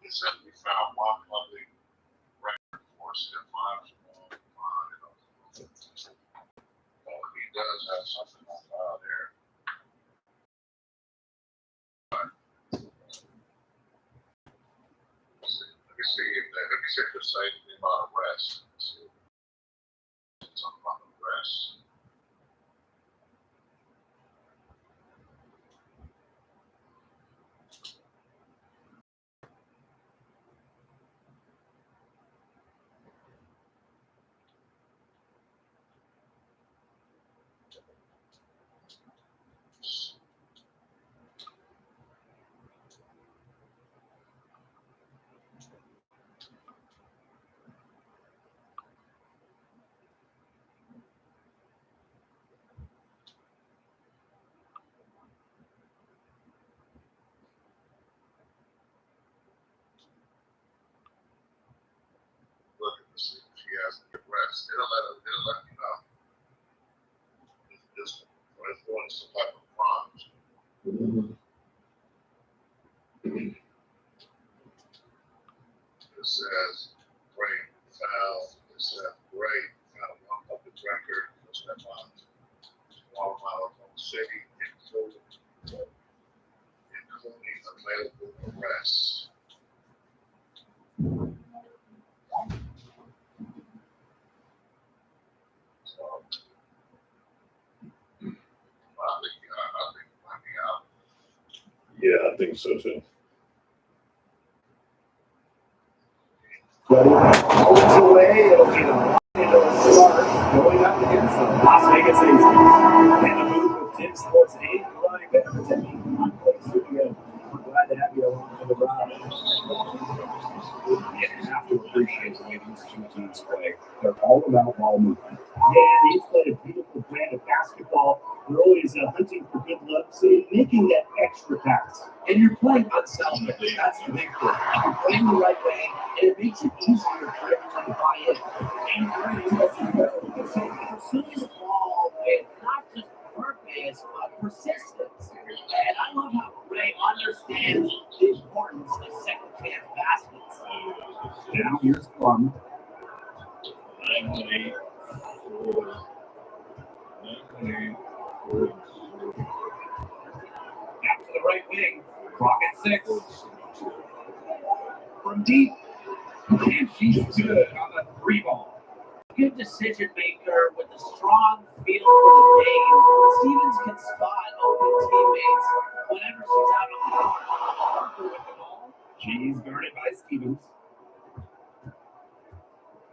It said we found one public record for step 5. He does have something on file there. Let me see if there's anything about arrest. Something about arrest. Look at this. If she has the arrest, it'll let me know. It's going to some type of crimes. It says, great, found. It says, great, found one public record for step 5. Small amount of city, including available arrests. So, I think it might be out. Yeah, I think so too. But it's away, it'll start going up against the Las Vegas Aces. And the move with Tim Sports 8 running back for Timmy on Play Studio. I'm glad to have you along for the ride. You have to appreciate the way these two teams play. They're all about ball movement. Yeah, they've played a beautiful brand of basketball. They're always hunting for good luck, so you're making that extra pass. And you're playing unselfishly. That's the big thing. You're playing the right way, and it makes it easier for everyone to buy in. And pursuing the ball with not just purpose, but persistence. And I love how Ray understands the importance of second chance baskets. Now here's Plum. 9-8. Back to the right wing. Clock at 6. From deep. And she's good on the 3 ball. Good decision maker with a strong feel for the game. Stevens can spot open teammates whenever she's out on the court. Parker with the ball. She's guarded by Stevens.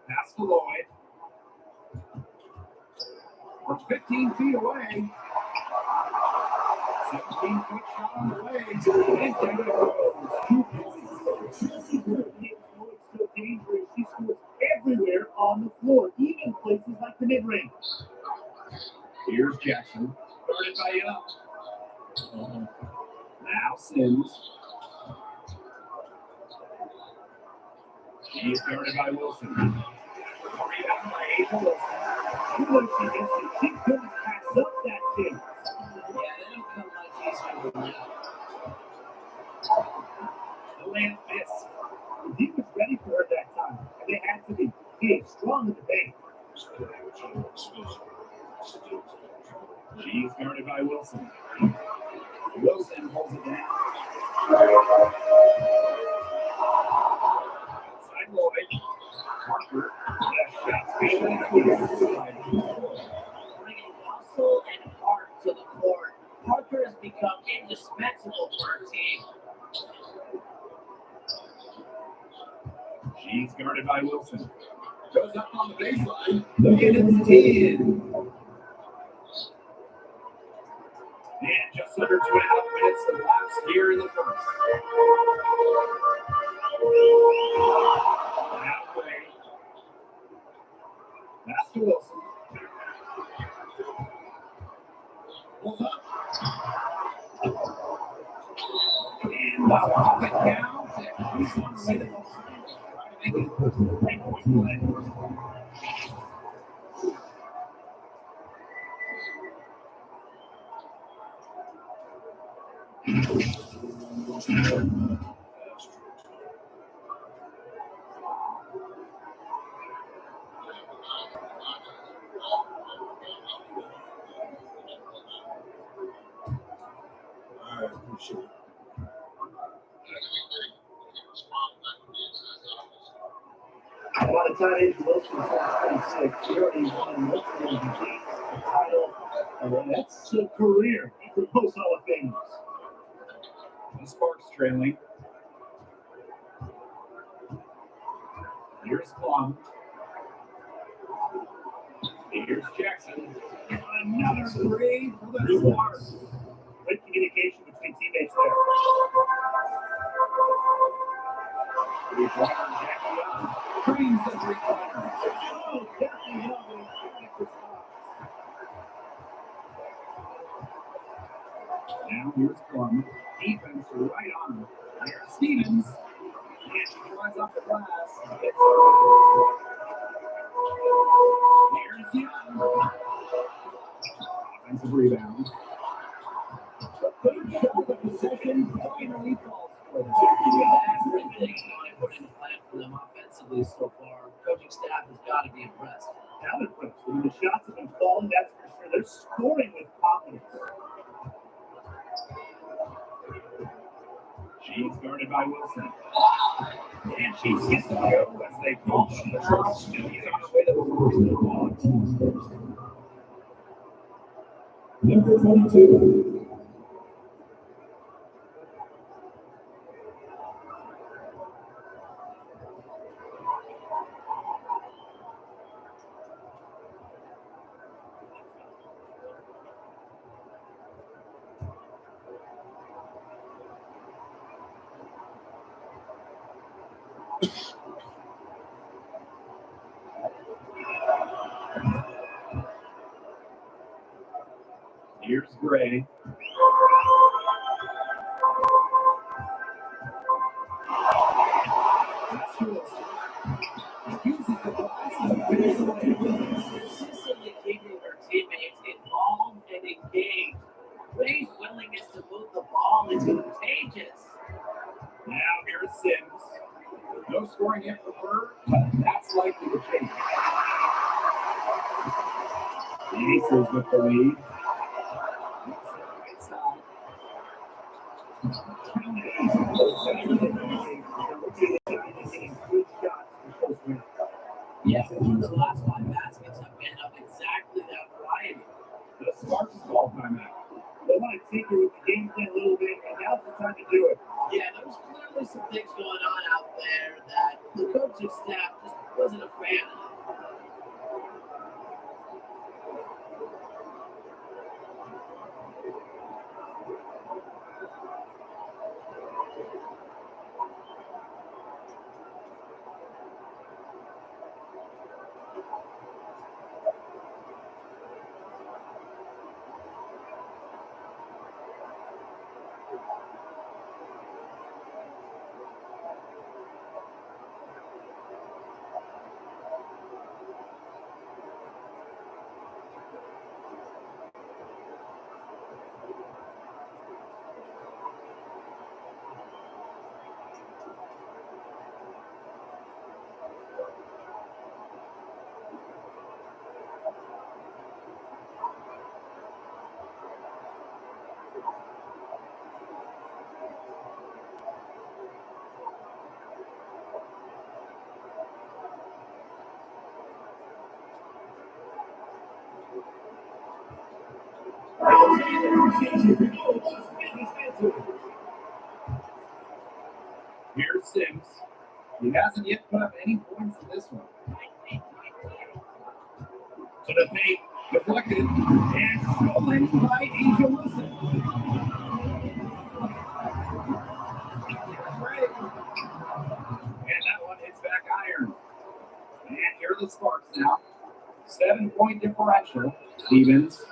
Pass to Lloyd. From 15 feet away. 17-foot shot on the way. And there it goes. 2 points. Chelsea's still dangerous. She scores everywhere on the floor, even places like the mid-range. Here's Jackson. Guarded by Young. Now Sims. She's guarded by Wilson. Rebound by Ava Wilson. She knows she gets it. She couldn't pass up that chance. Yeah, they don't come much easier than that. The layup miss. He was ready for her that time, and they had to be. He is strong in the paint. She's guarded by Wilson. Wilson holds it down. Outside Lloyd. Parker. Left shot. Bringing muscle and heart to the court. Parker has become indispensable for her team. She's guarded by Wilson. Goes up on the baseline. And it's 10. And just under 2.5 minutes to lapse here in the first. Halfway. Pass to Wilson. Pulls up. And off it counts. And he's on the way to the line. Trying to make it a 3-point play. tight end Wilson, 26. He already won multiple MVPs, a title, and that's a career for most Hall of Famers. The Sparks trailing. Here's Plum. Here's Jackson. Another three for the Sparks. Good communication between teammates there. Creams the three-pointer. Oh, Captain Young. Now here's Plum. Defense right on him. Here's Stevens. And she drives off the glass. Here's Young. Offensive rebound. The possession finally falls for them. Everything I put in the plan for them offensively so far. Coaching staff has got to be impressed. Now they're impressed. I mean, the shots have been falling, that's for sure. They're scoring with confidence. She's guarded by Wilson. And she gets to go as they push. She's on her way to the first. Number 22. Here's Gray. Consistently keeping her teammates involved and engaged. Gray's willingness to move the ball is contagious. Now here's Sims. No scoring yet for her, but that's likely to change. The Aces with the lead. Yeah, the last 5 baskets have been of exactly that variety. The Sparks ball timeout. They want to tinker with the game plan a little bit, and now's the time to do it. Yeah, there was clearly some things going on out there that the coaching staff just wasn't a fan of. Here's Sims. He hasn't yet put up any points in this one. To the paint, deflected, and stolen by Asia Wilson. And that one hits back iron. And here are the Sparks now. 7-point differential. Stevens.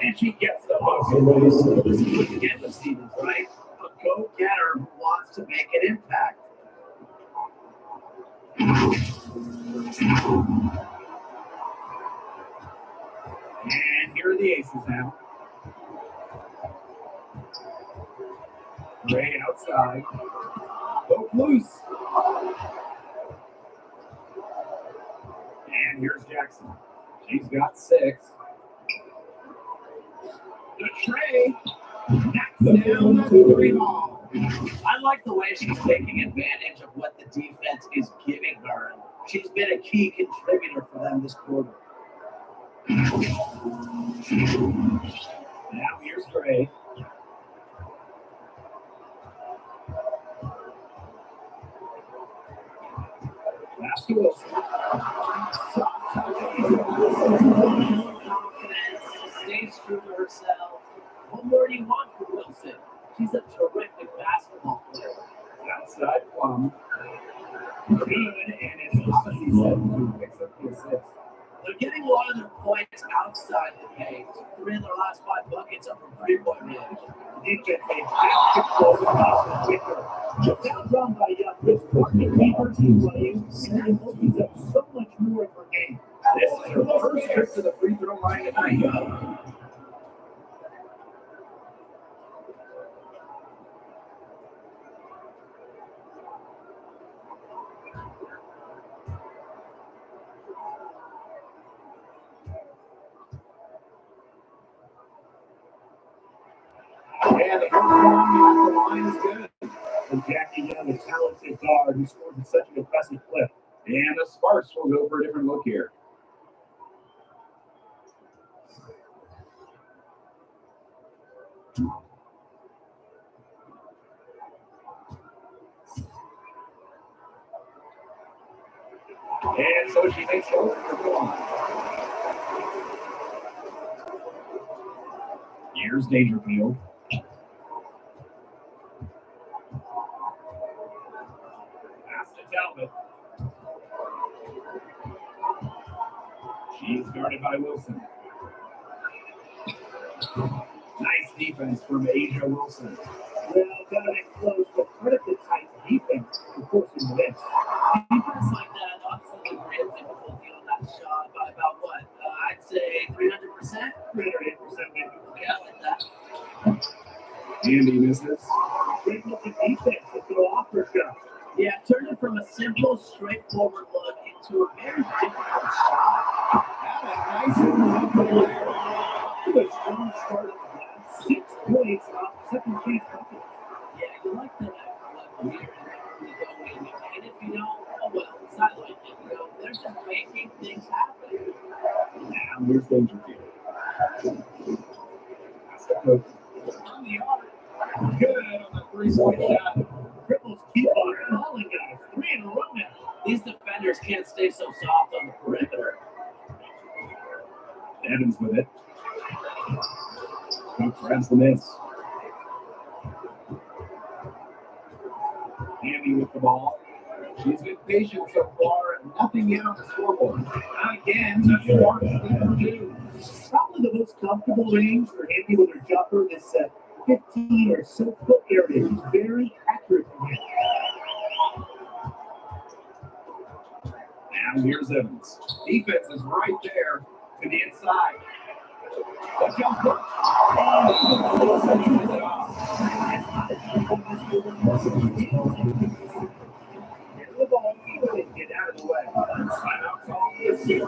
And she gets the hook. This is what you get with Stevens, right? A go-getter who wants to make an impact. And here are the Aces now. Gray outside. Poke loose. And here's Jackson. She's got 6. The tray. Knocks down the 3 ball. I like the way she's taking advantage of what the defense is giving her. She's been a key contributor for them this quarter. Now here's Gray. Pass to Wilson. Soft touch. Confidence, stays true to herself. What more do you want from Wilson? She's a terrific basketball player. Outside Plum. Good, and it's Odyssey 7 picks up the assist. They're getting a lot of their points outside the paint. 3 of their last 5 buckets are from 3-point range. Defense, they have to close the basket quicker. Now run by Young. This part to keep her team playing, and it opens up so much more of her game. This is her first trip to the free throw line tonight. And the first one off the line is good. And Jackie Young, a talented guard who scored at such an impressive clip. And the Sparks will go for a different look here. And so she takes over for the line. Here's Dangerfield. Pass to Talbot. She's guarded by Wilson. Nice defense from Asia Wilson. Well, got it close, but credit the tight defense for forcing the miss. Defense like that obviously great difficulty on that shot by about what? I'd say 300%. 308% maybe. Okay, I like that. Andy misses. Great looking defense to throw off her shot. Yeah, turned it from a simple, straightforward look into a very difficult shot. Had a nice look there. With a strong start at the last 6 points off second chance bucket. Yeah, you like that level here and really going. And if you don't, oh well, it's not like it. You know, they're just making things happen. Now here's Dangerfield. That's the coach. On the arc. Good on the 3-point shot. Cripples keep on calling guys. 3 in a row now. These defenders can't stay so soft on the perimeter. Evans with it. Coach grabs the miss. Andy with the ball. She's been patient so far. Nothing yet on the scoreboard. Not again. The Sparks lead for 2. Probably the most comfortable range for Andy with her jumper is 15 or so foot area. She's very accurate from here. Now here's Evans. Defense is right there to the inside. The jumper. And finishes it off. Here's the ball. Get out of the way. Timeout call is here.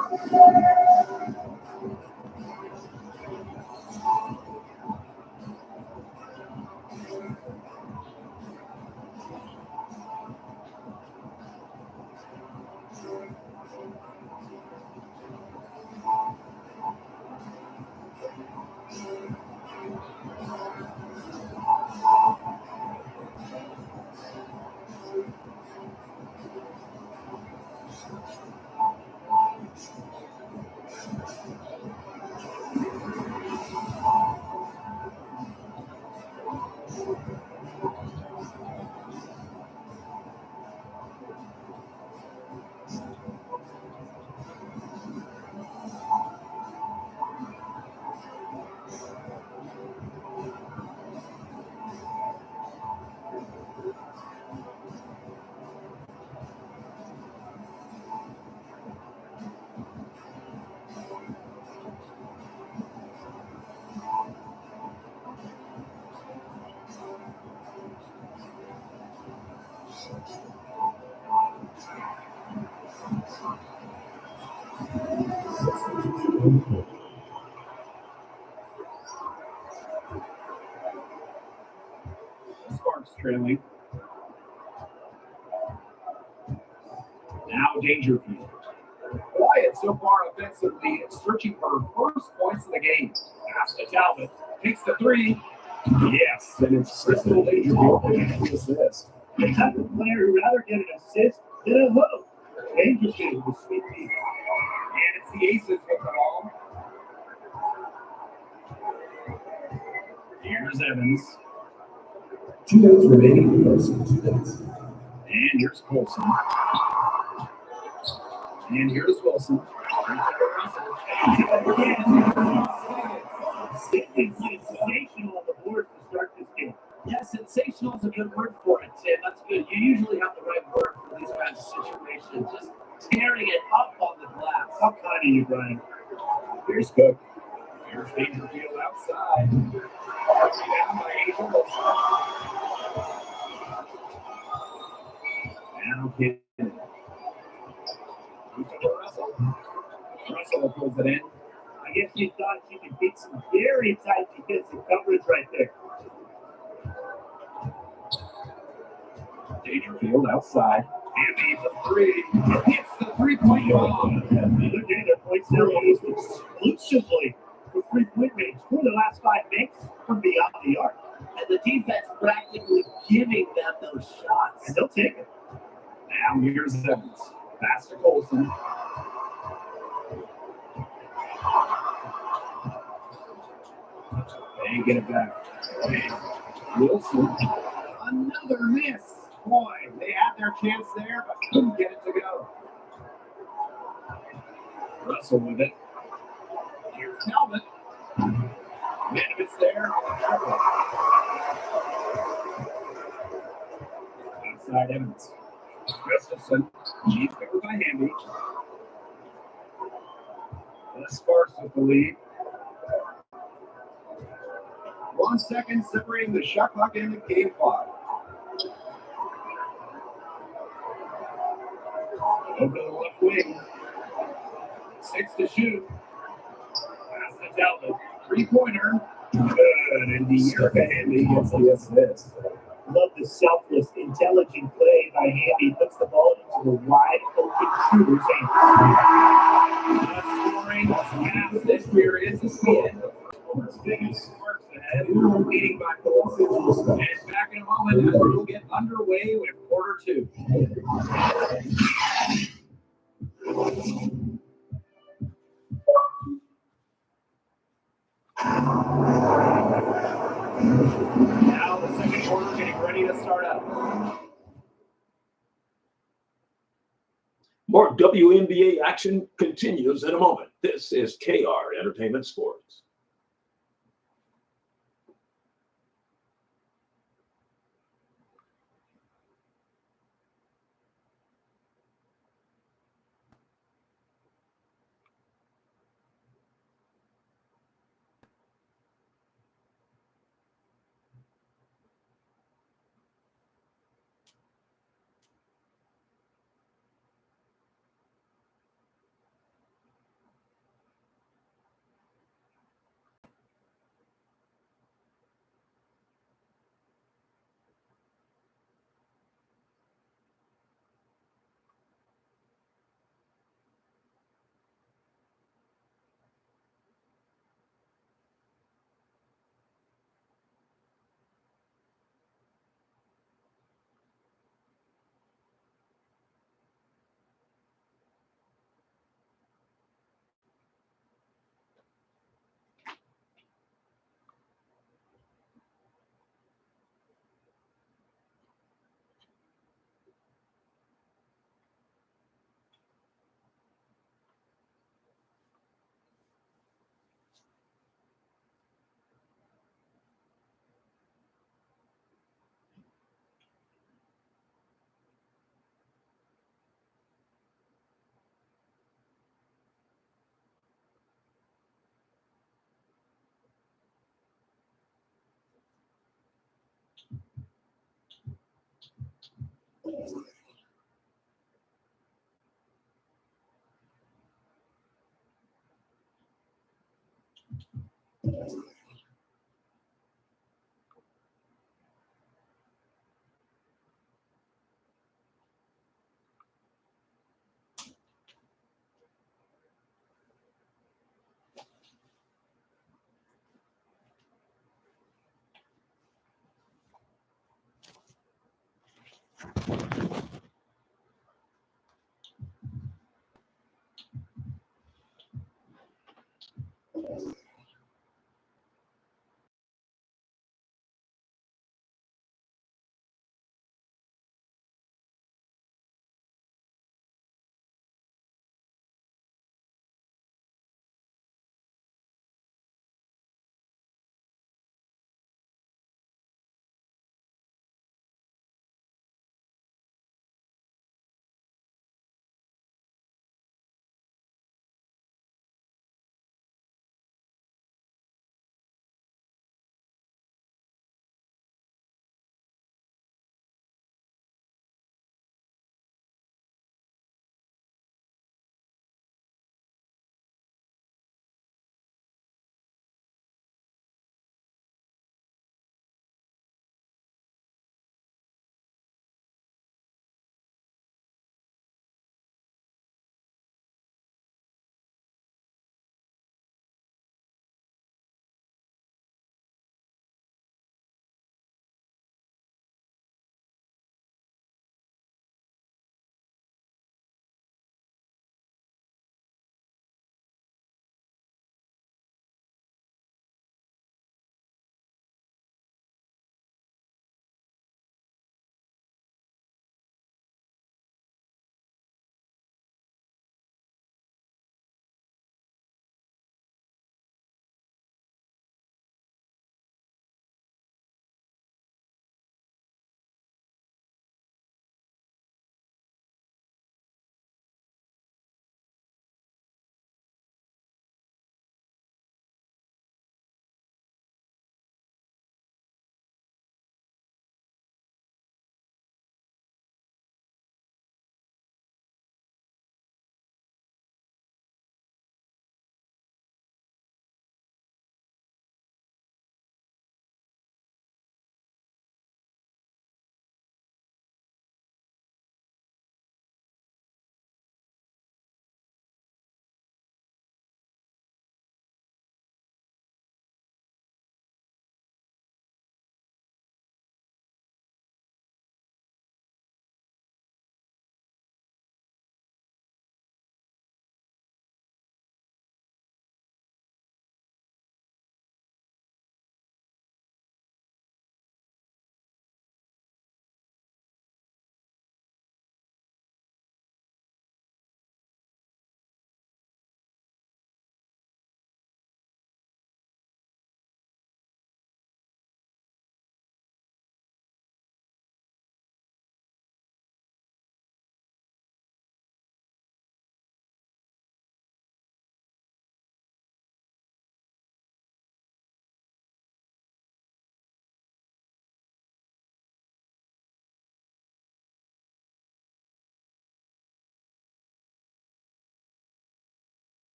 Sparks trailing. Now Dangerfield. Quiet so far offensively, searching for first points in the game. Pass to Talbot. Takes the three. Yes, and it's Crystal Dangerfield getting the assist. The type of player who'd rather get an assist than a hook. Dangerfield with sweet feet. And it's the Aces with the ball. Here's Evans. 2 minutes remaining in the first. 2 minutes. And here's Colson. And here's Wilson. Sensational on the board to start this game. Yeah, sensational is a good word for it, Tim. That's good. You usually have the right word for these kinds of situations. Just tearing it up on the glass. How kind of you, Brian. Here's Cook. Here's Dangerfield outside. Down by Angel Wilson. Now Kennedy. Russell pulls it in. I guess she thought she could get some very tight defensive coverage right there. Dangerfield outside. Andy for three. Hits the three-point line. The other day, their points now used exclusively for three-point range for the last 5 minutes from beyond the arc. And the defense practically giving them those shots. And they'll take it. Now here's Evans. Pass to Colson. They get it back. Wilson. Another miss. Boy, they had their chance there, but couldn't get it to go. Russell with it. Here's Talbot. Manovitz there. Outside Evans. Gustafson. She's covered by Hamby. Sparks with the lead. 1 second separating the shot clock and the game clock. Over the left wing. 6 to shoot. Pass to Talbot. Three-pointer. Good. And the Erica Hamby gets the assist. Love the selfless, intelligent play by Hamby. Puts the ball into the wide open shooter's hands. Scoring fast and furious is the end. Biggest sparks ahead, leading by 4. And back in a moment as we'll get underway with quarter 2. Now the second quarter getting ready to start up. More WNBA action continues in a moment. This is KR Entertainment Sports.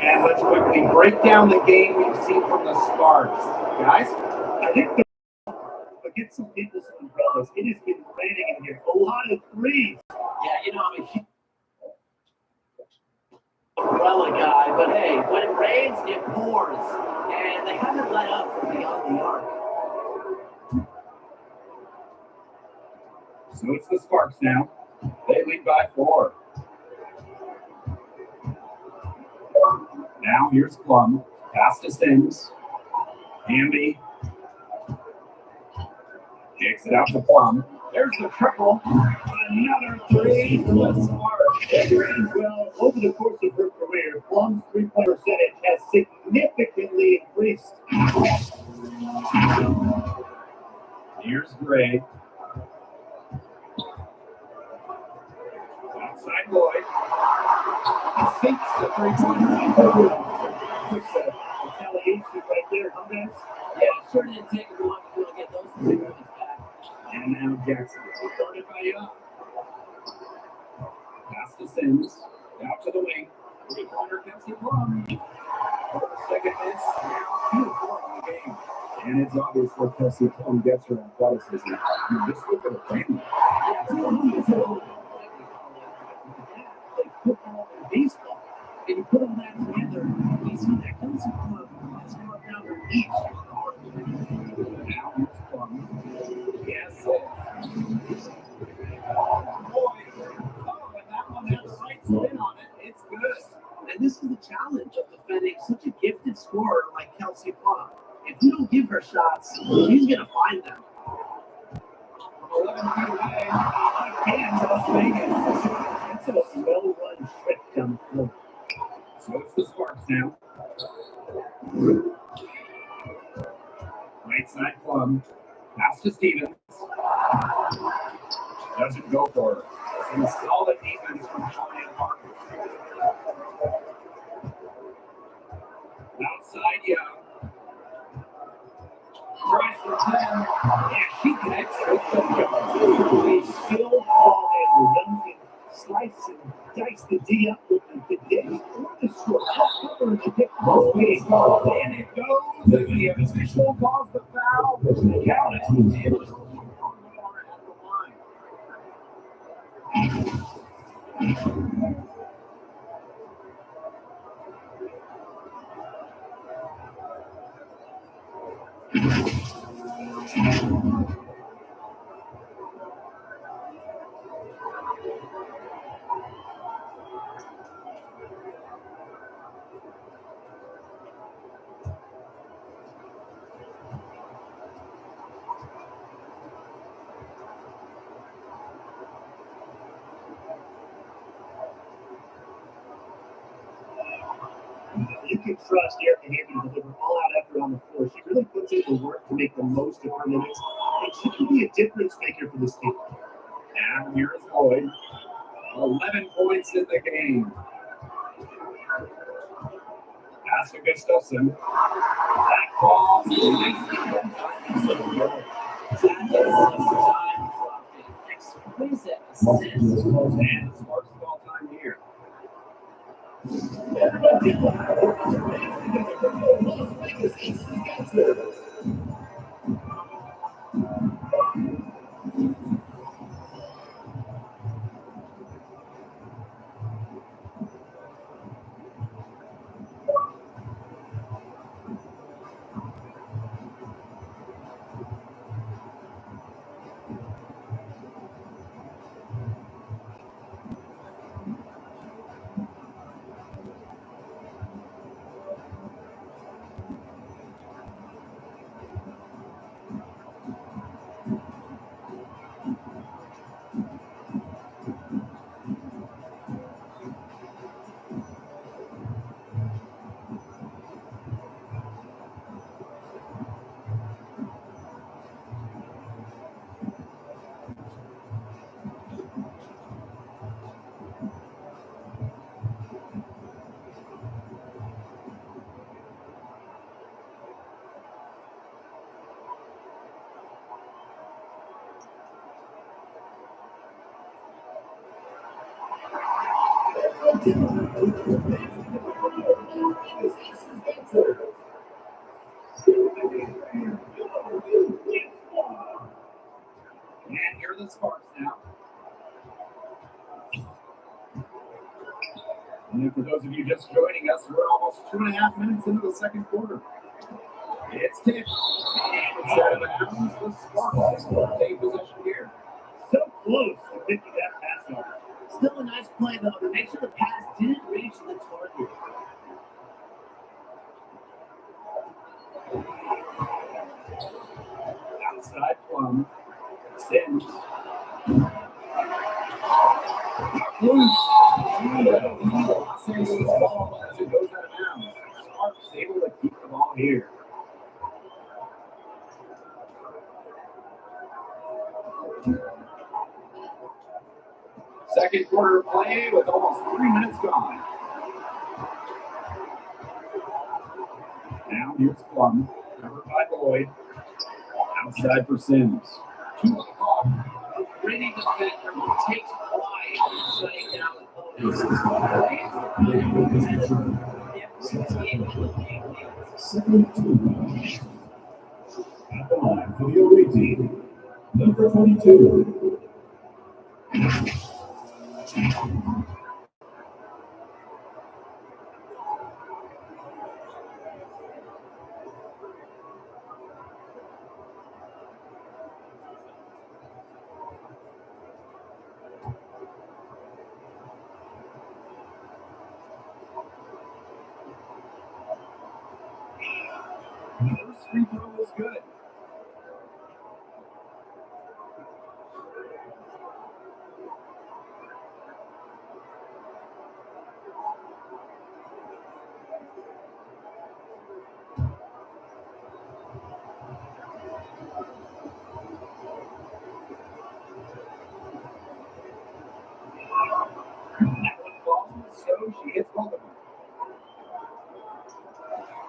And let's quickly break down the game we've seen from the Sparks. Guys, I think but get some people some umbrellas. It has been raining in here. A lot of threes. Yeah, you know, I'm a huge umbrella guy, but hey, when it rains, it pours. And they haven't let up from beyond the arc. So it's the Sparks now. They lead by 4. Now here's Plum. Pass to Sims. Hamby. Kicks it out to Plum. There's the triple. Another 3 for the Sparks. Well, over the course of her career, Plum's three-point percentage has significantly increased. Here's Gray. Outside Lloyd. He sinks the three-pointer. Quick retaliation right there, huh, guys? Yeah, it sure didn't take him long to get those 3 points back. And now Jackson. Started by Young. Pass to Sims. Out to the wing. Three-pointer Kelsey Plum. Second miss. Now 2 of 4 in the game. And it's obvious where Kelsey Plum gets her athleticism. Just look at her family. Yeah, Plum is old. Like football and baseball. And you put all that together, you see that Kelsey Plum has gone down her knees. Now here's Plum. Yes. Oh, and that one has the right spin on it. It's good. And this is the challenge of defending such a gifted scorer like Kelsey Plum. If you don't give her shots, she's going to find them. 11 feet away. Again, Las Vegas. That's a well-run trick down the floor. So it's the Sparks now. Right side Plum. Pass to Stevens. Doesn't go for her. Some solid defense from Julian Parker. Outside Young. Tries for 10. Yeah, she connects with the a skilled ball handler. Young can slice and dice the D up with the dish. The short cover to pick both ways. And it goes as the official calls the foul. Count it. It was at the line. You can trust Erica Hamby to deliver all-out effort on the floor. She really puts in the work to make the most of her minutes, and she can be a difference maker for this team. And here's Lloyd. 11 points in the game. Pass to Gustafson. That falls. Exquisite. And Sparks of all time here. And here are the Sparks now. And for those of you just joining us, we're almost 2.5 minutes into the second quarter. It's tipped. And it's out of bounds. The Sparks will take possession here. So close to picking that pass off. Still a nice play, though, to make sure the pass didn't reach the target. Outside Plum. Sims. Loose. Los Angeles ball as it goes out of bounds. Sparks able to keep the ball here. Second quarter play with almost 3 minutes gone. Now here's Plum, covered by Lloyd. Outside for Sims. Brady defender who takes pride in shutting down the opponent. 72. At the line for the away team, number 22. First free throw was good. That one falls, so she hits both of them.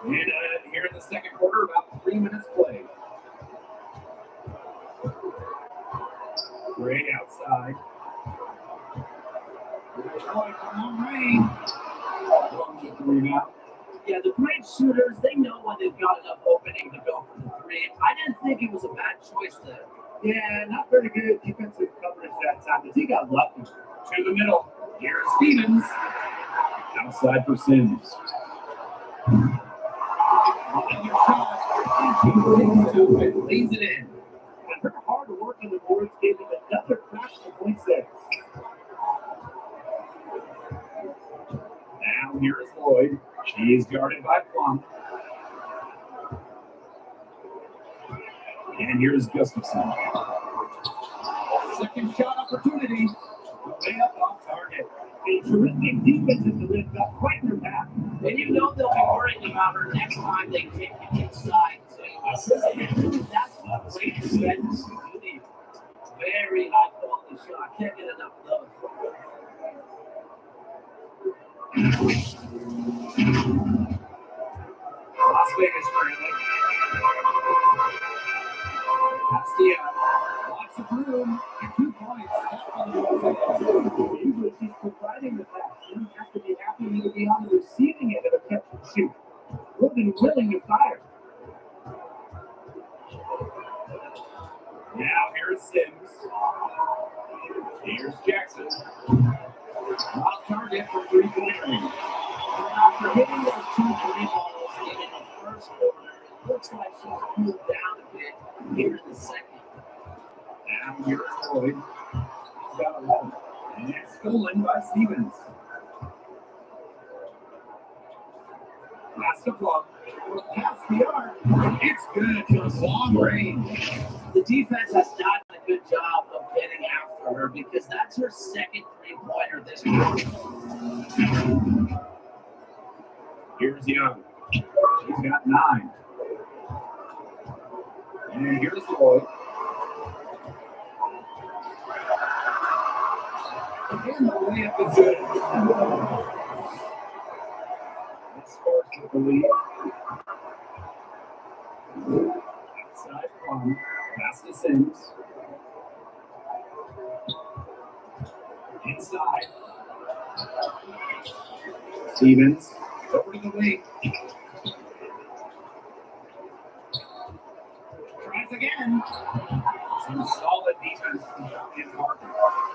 And here in the second quarter, about 3 minutes played. Gray outside. Long range. Long to three now. Yeah, the great shooters, they know when they've got enough opening to go for the three. I didn't think it was a bad choice there. Yeah, not very good defensive coverage that time, but he got lucky. To the middle. Here's Stevens. Outside for Sims. Another shot. She takes two and lays it in. And her hard work on the boards gave him another crash to points there. Now here is Lloyd. She is guarded by Plum. And here's Gustafson. Second shot opportunity. Way up off target. A terrific defense at the rim got right in her path. And you know they'll be worrying about her next time they take it inside, too. That's a great defense. Very high quality shot. Can't get enough of those. Las Vegas trailing. Castillo. Lots of room. 2 points. Usually she's providing the pass. You have to be happy to be on the receiving end of a catch and shoot. More than willing to fire. Now here's Sims. Here's Jackson. Off target for 3-point range. After hitting those 2 3 balls in the first quarter, it looks like she's cooled down a bit here in the second. Now here's Lloyd. He's got 11. And it's stolen by Stevens. Pass to Plum. Pass the arc. It's good to long range. The defense has done a good job of getting after her because that's her second 3-pointer this quarter. Here's Young. She's got 9. And here's Lloyd. And the layup is good. It's Sparks with the lead. Outside Plum. Pass to Sims. Inside. Stevens. Over for the lead. Tries again. Some solid defense in Parker.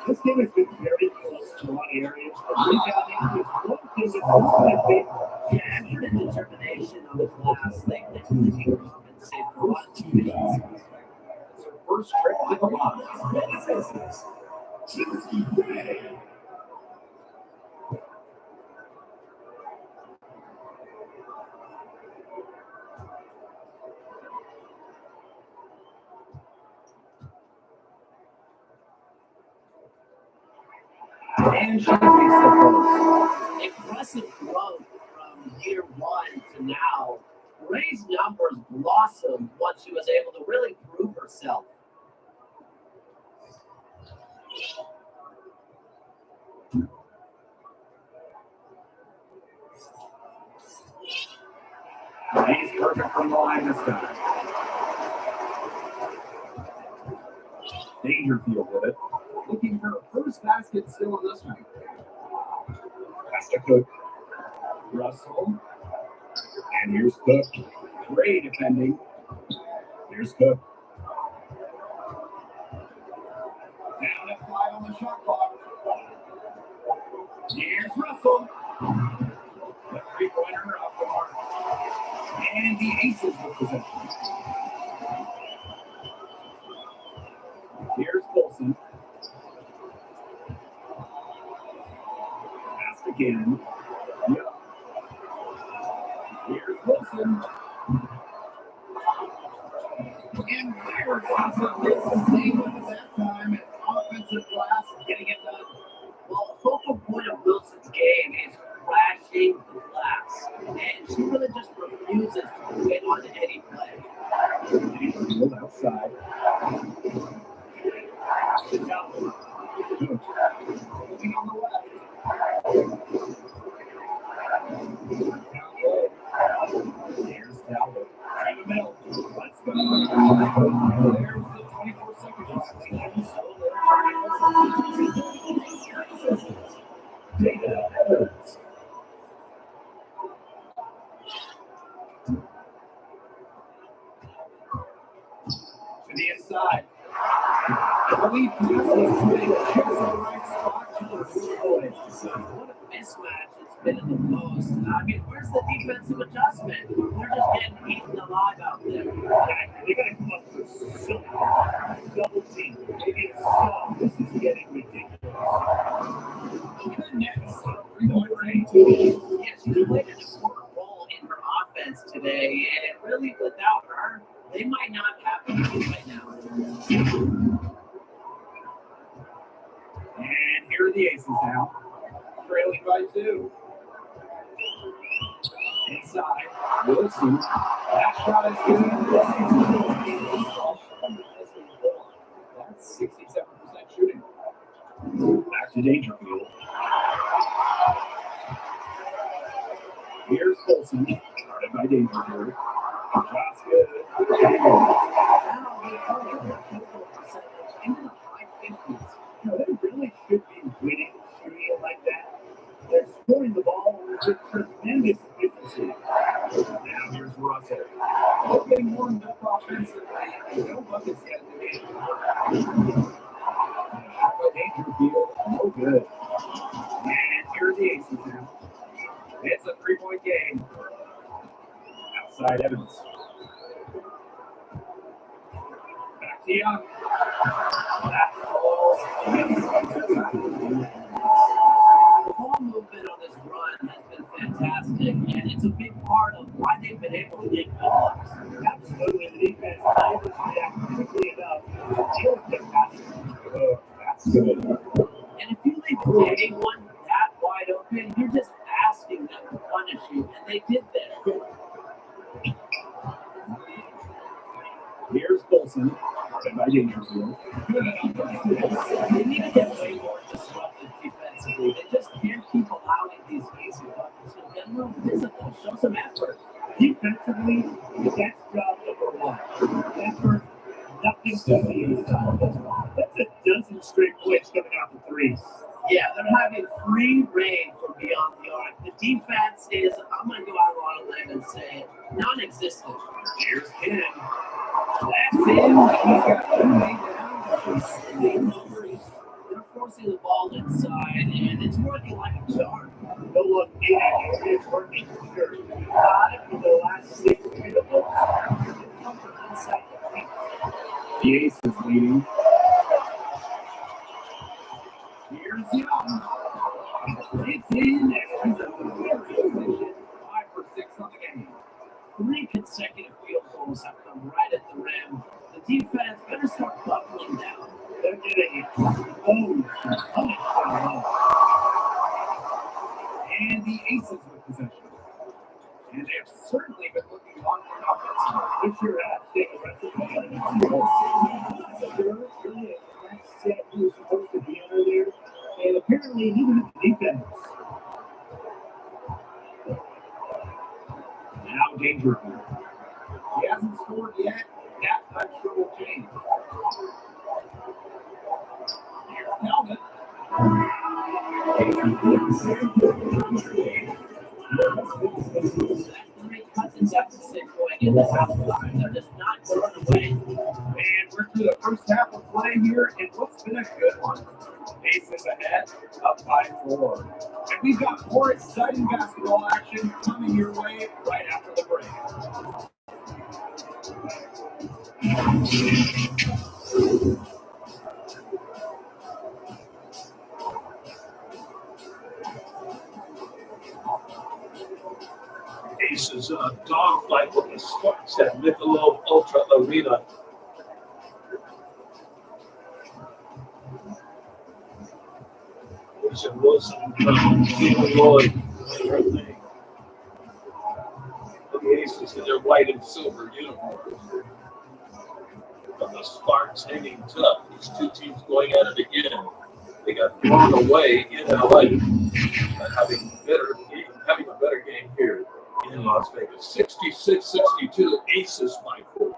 This game has been very close to a lot of areas, but rebounding is one thing that's always been big. Yeah, and the determination of the class, they really can compensate for a lot of teams. It's her first trip to the line. ACES. Juicy Ray. And she makes the first. Impressive growth from year one to now. Ray's numbers blossomed once she was able to really prove herself. He's perfect from the line this time. Dangerfield with it. Looking for her first basket still in this one. Has to Cook. Russell. And here's Cook. Ray defending. Here's Cook. Down at 5 on the shot clock. Here's Russell. The three-pointer off the mark. And the Aces with possession. Here's Wilson. Pass again. Yep. Here's Wilson. And there comes a business name at that time. An offensive glass getting it done. Well, the focal point of Wilson's game is crashing the glass. And she really just refuses to quit on any play. Dangerfield outside. Sit down. Moving on the left. Here's Talbot. In the middle. Let's go. There's the 24-second Data Evans. to the inside. The lead passes to just the right spot to the boys. What a mismatch it's been in the post. I mean, where's the defensive adjustment? They're just getting eaten alive out there. They got to come up with some double team. Maybe it's so. This is getting ridiculous. Good next. 3-point range. Yeah, she played an important role in her offense today, and really without her, they might not have anything right now. And here are the Aces now. Trailing by 2. Inside. Wilson. That shot is good. That's 67% shooting. Back to Dangerfield. Here's Wilson. Started by Dangerfield. Shot's good. Now they are in the field percentage into the high 50s. You know, they really should be winning shooting it like that. They're scoring the ball with tremendous efficiency. Now here's Russell. They're getting warmed up offensively. No buckets yet in the game. Dangerfield. Oh, good. And here are the Aces now. It's a 3-point game. Outside Evans. Back to Young. That ball. The ball movement on this run has been fantastic, and it's a big part of why they've been able to get good looks. Absolutely. The defense is able to react quickly enough to deal with their passion. Oh, that's good. And if you leave anyone that wide open, you're just asking them to punish you, and they did that. Here's Wilson. Started by Dangerfield. They need to get way more disruptive defensively. They just can't keep allowing these easy buckets. So get a little physical, show some effort. Defensively, that's job number one. Effort, nothing to be. That's a dozen straight points coming out the threes. Yeah, they're having free reign from beyond the arc. The defense is, I'm going to go existed. Here's Ken. That's him. He's got two made down. They're forcing the ball inside, and it's working like a charm. But look, it is working for sure. 5 of the last 6 field goals have come from inside the paint. The Aces leading. Here's Young. It's in. He's a very efficient 5 for 6 on the game. 3 consecutive field goals have come right at the rim. The defense better start buckling down. They're getting exposed and punished down low. And the Aces with possession. And they've certainly been looking on for an offense. This year has taken the rest of the really a nice set he was supposed to be under there. And apparently he was the defense. Now Dangerfield. He hasn't scored yet. That pressure will change. Here's Calvin. Cuts and deficit going into halftime. They're just not going away. And we're through the first half of play here, and what's been a good one. Aces ahead, up by 4. And we've got more exciting basketball action coming your way right after the break. Aces dogfight with the Sparks at Michelob Ultra Arena. Wilson Wilson, Stephen Lloyd, everything. The Aces in their white and silver uniforms. But the Sparks hanging tough. These two teams going at it again. They got thrown away in LA, having a better game here in Las Vegas. 66-62, Aces by 4.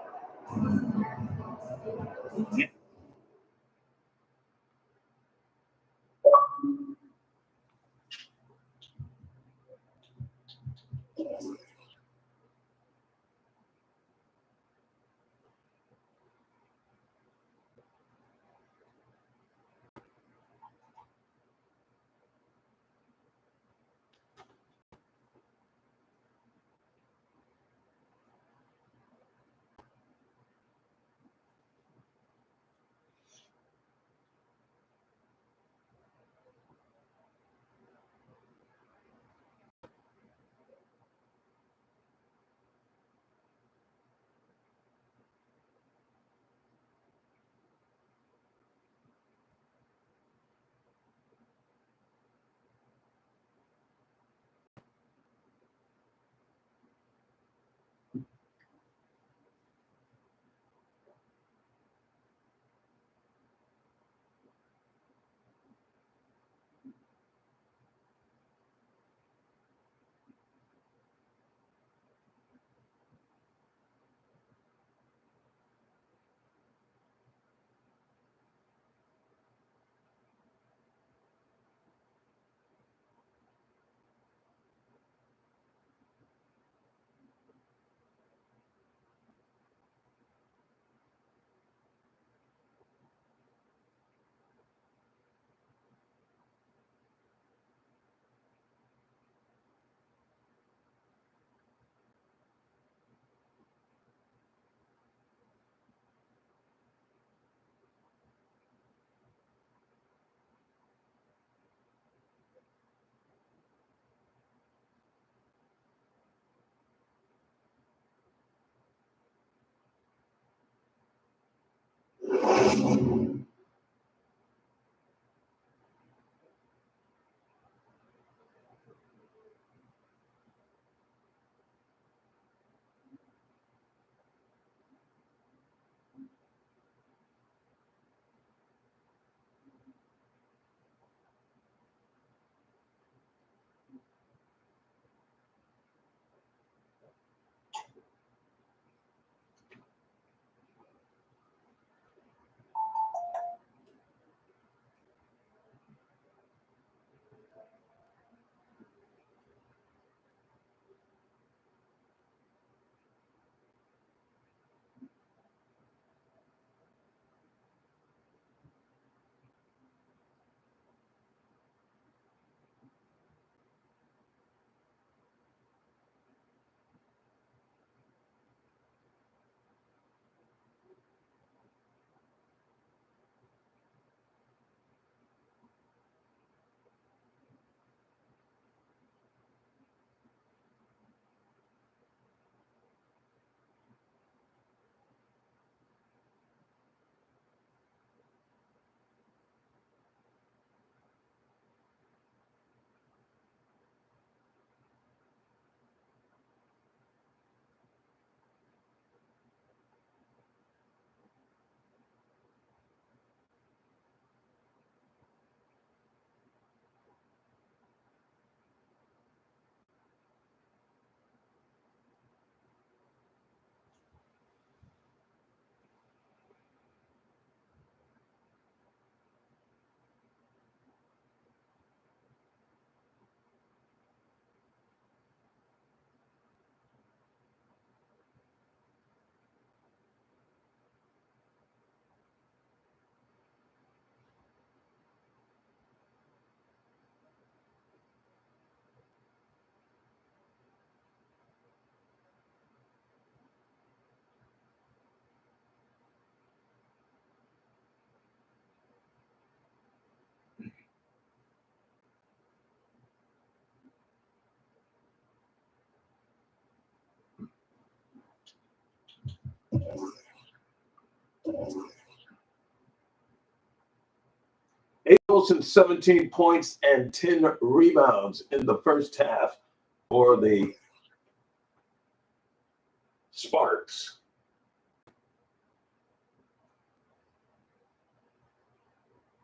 Wilson, 17 points and 10 rebounds in the first half for the Sparks.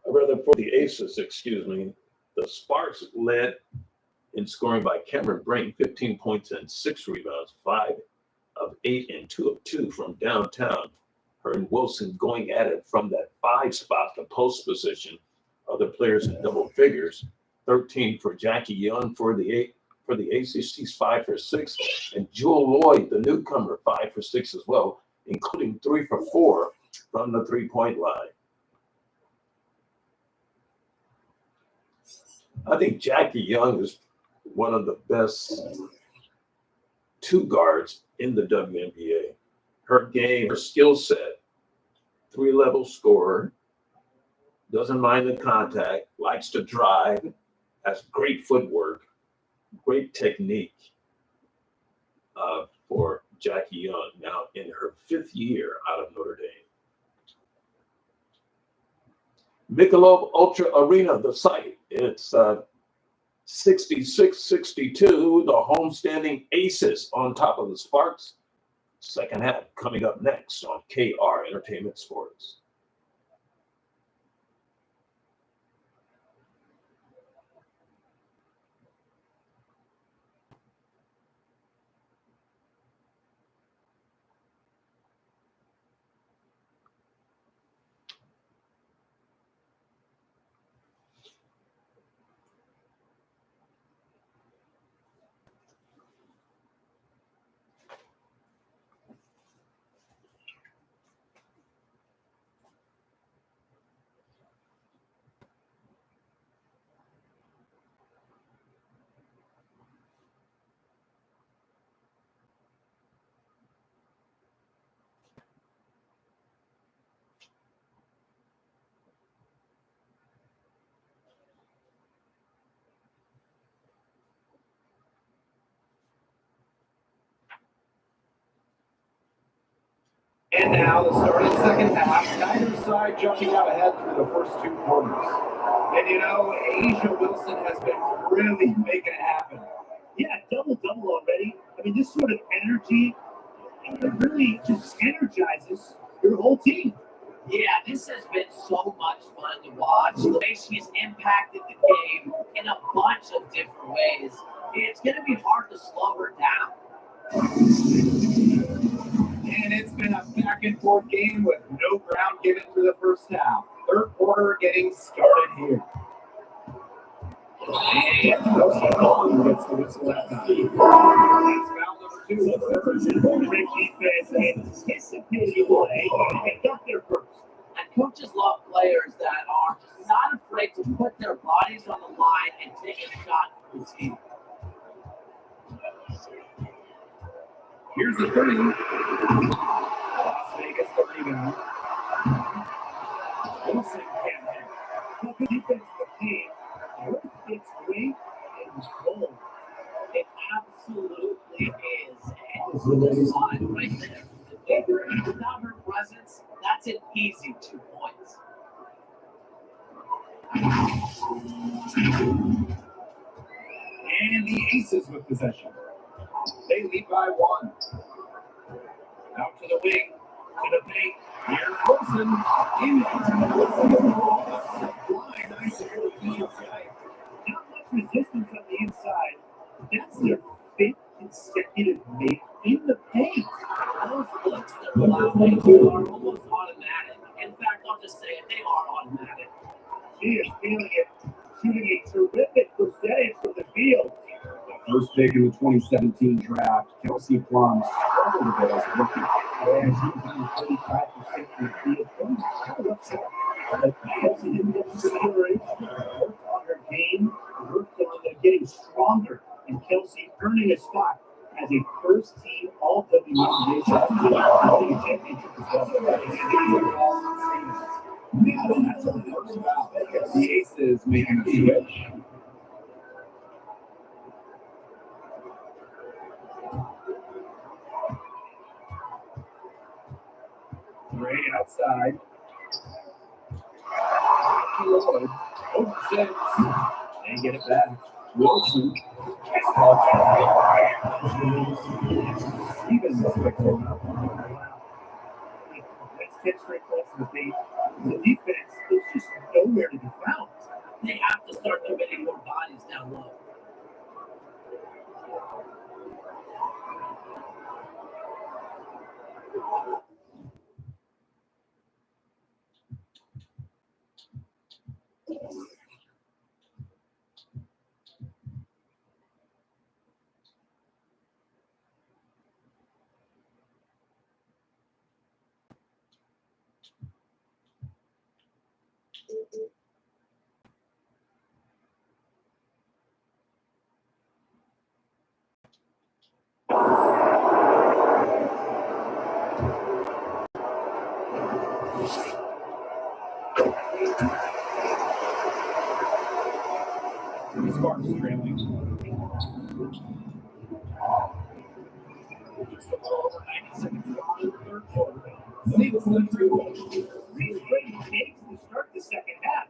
Or rather, for the Aces, excuse me. The Sparks led in scoring by Cameron Brink, 15 points and 6 rebounds, 5 of 8 and 2 of 2 from downtown. Her and Wilson going at it from that 5 spot, the post position. Other players in double figures. 13 for Jackie Young for the ACES. She's 5 for 6, and Jewel Lloyd, the newcomer, 5 for 6 as well, including 3 for 4 from the 3-point line. I think Jackie Young is one of the best 2 guards in the WNBA. Her game, her skill set, 3-level scorer, doesn't mind the contact, likes to drive, has great footwork, great technique for Jackie Young, now in her 5th year out of Notre Dame. Michelob Ultra Arena, the site, it's 66-62, the homestanding Aces on top of the Sparks. Second half coming up next on KR Entertainment Sports. And now the start of the second half, neither side jumping out ahead through the first 2 quarters. And you know, Asia Wilson has been really making it happen. Yeah, double-double already. I mean, this sort of energy, it really just energizes your whole team. Yeah, this has been so much fun to watch. The way she's impacted the game in a bunch of different ways. It's going to be hard to slow her down. And it's been a back-and-forth game with no ground given through the first half. Third quarter getting started here. And Kelsey Cullen gets the whistle at 9. That's foul number 2. Great defense, anticipating away, and got there first. And coaches love players that are not afraid to put their bodies on the line and take a shot for the team. Here's the 3. Las Vegas the rebound. Wilson can't hit. Well, good defense in the paint. It's great and gold. It absolutely is. And it's fine right there. Without her presence, that's an easy 2 points. And the Aces with possession. They lead by 1. Out to the wing, to the paint. Here's Wilson. Nice early inside. Not much resistance on the inside. That's their 5th consecutive make in the paint. Those looks they're allowing are almost automatic. In fact, I'll just say it, they are automatic. She is feeling it, shooting a terrific percentage from the field. First pick in the 2017 draft, Kelsey Plum struggled a bit as a rookie. And she was on 35% from the field. Kind of upset. But Kelsey didn't get the acceleration. Worked on her game, worked on getting stronger, and Kelsey earning a spot as a first-team All-WNBA championship as well. That's what it works about. The Aces making a switch. Ray outside. Lloyd. Over 6. They get it back. Wilson. Stevens picks it up. That's 10 straight points in the paint. The defense is just nowhere to be found. They have to start committing more bodies down low. Sparks trailing. Just a little over 90 seconds gone in the third quarter. Six and 2. Really great takes to start the second half.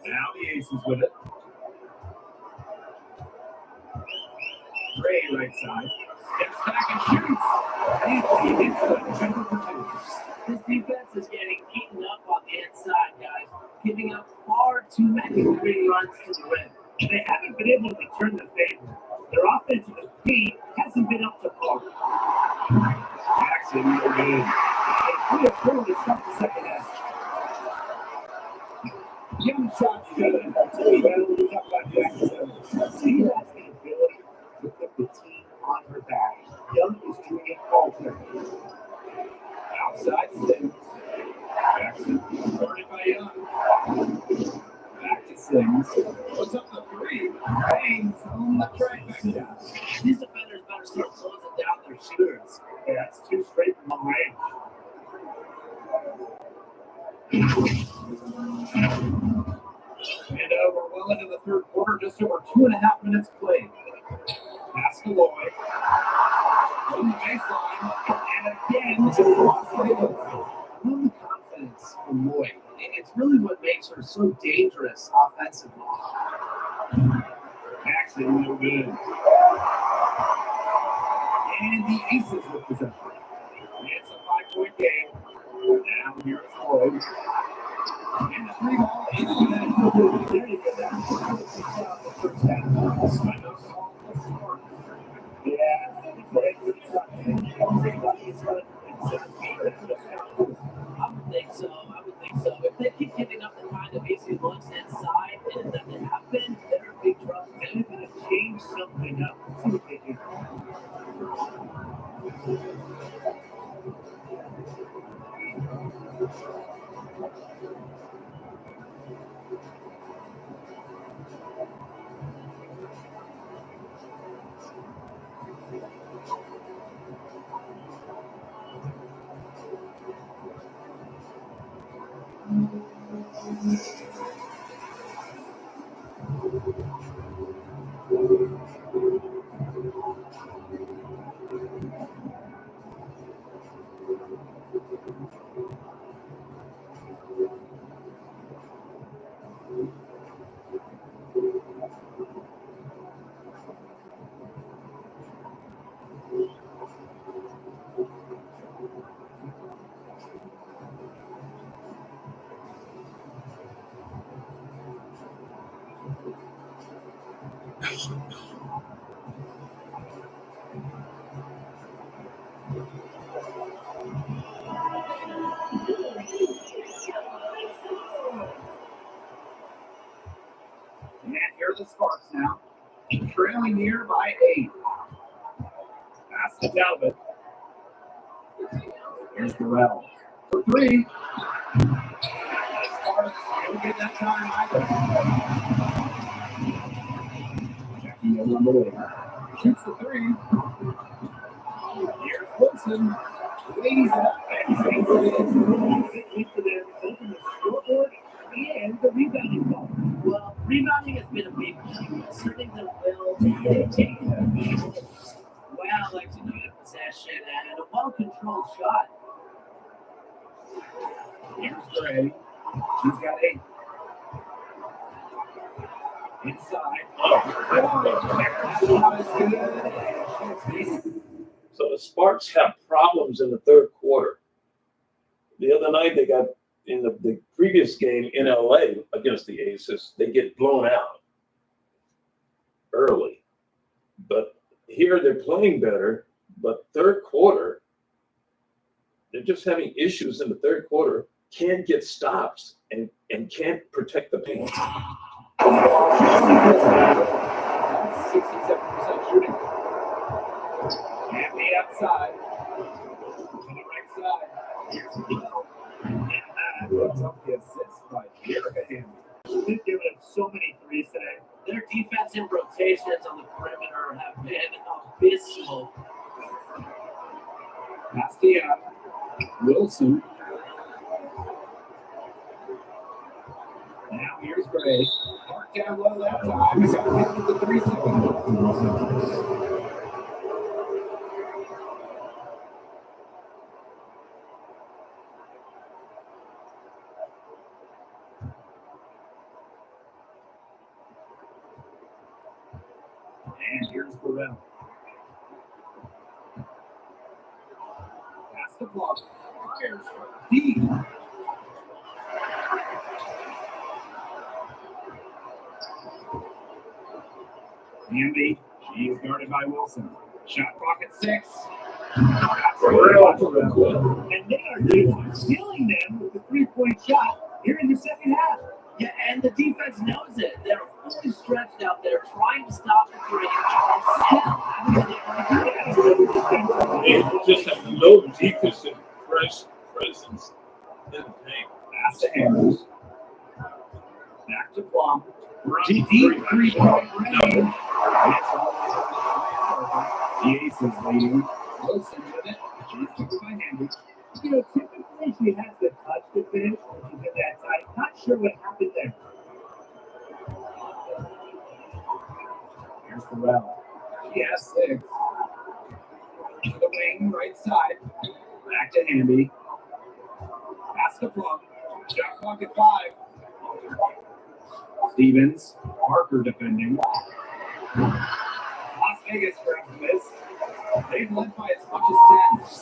Now the Aces with it. Gray right side. Steps back and shoots. He hits the jumper for 2. This defense is getting eaten up on the inside, guys, giving up far too many free runs to the rim. They haven't been able to return the favor. Their offensive speed hasn't been up to par. Jackson, no good. They 3 of 4 to start the second half. Give him shots good. I'll tell you that when we talk about Jackson. She has the ability to put the team on her back. Young is doing it all day. Outside Sings. Jackson, guarded by Young. Back to Sings. What's up the 3? Bangs on the trifecta. These defenders better start closing down their shooters. Yeah, that's 2 straight from long range. And we're well into the third quarter, just over 2.5 minutes played. Pass to Lloyd. From the baseline, and again, just lost the I love the confidence from Lloyd. It's really what makes her so dangerous offensively. Jackson, no good. And the Aces with possession. It's a 5-point game. Now here is Lloyd. And the 3-ball is good. There you go. That's the first half. Yeah, great. I would think so. If they keep giving up the kind of easy looks inside and that they have been, they're in big trouble. They're going to change something up. See what they do. And here are the Sparks now. Trailing here by 8. Pass to Talbot. Here's Burrell for three. Sparks don't get that time either. Jackie on the way. Shoots the three. Here's Wilson. Lays up and takes it in. Big lead for them, both in the scoreboard and the rebounding ball. Well, rebounding has been a big issue. Asserting the will, they've taken well-executed possession and a well-controlled shot. Here's Gray. She's got 8. Inside. So the Sparks have problems in the third quarter. The other night they got in the previous game in LA against the ACES, they get blown out early. But here they're playing better, but third quarter, they're just having issues in the third quarter, can't get stops and can't protect the paint. 67% shooting. And the outside. To the right side. Here's Will. And that's up the assist by Jerica Hamby. They've given up so many threes today. Their defensive rotations on the perimeter have been abysmal. Bastia. Wilson. Now here's Gray. Mark down low that time. He's got hit with the 3 seconds. And here's Burrell. Pass the block. Fires for deep. Hamby, she is guarded by Wilson. Shot clock at 6. And they are killing them with the 3-point shot here in the second half. Yeah, and the defense knows it. They're fully stretched out there, trying to stop the three, and still They just have no defensive presence in the paint. Pass to Harris. Back to Plum. Deep 3-point range. The Aces leading. Wilson with it. She's covered by Hamby. You know, typically she has the touch to finish when she's in that tight. Not sure what happened there. Here's Burrell. She has 6. To the wing, right side. Back to Hamby. Pass to Plum. Shot clock at 5. Stevens. Parker defending. Las Vegas grabs this. They've led by as much as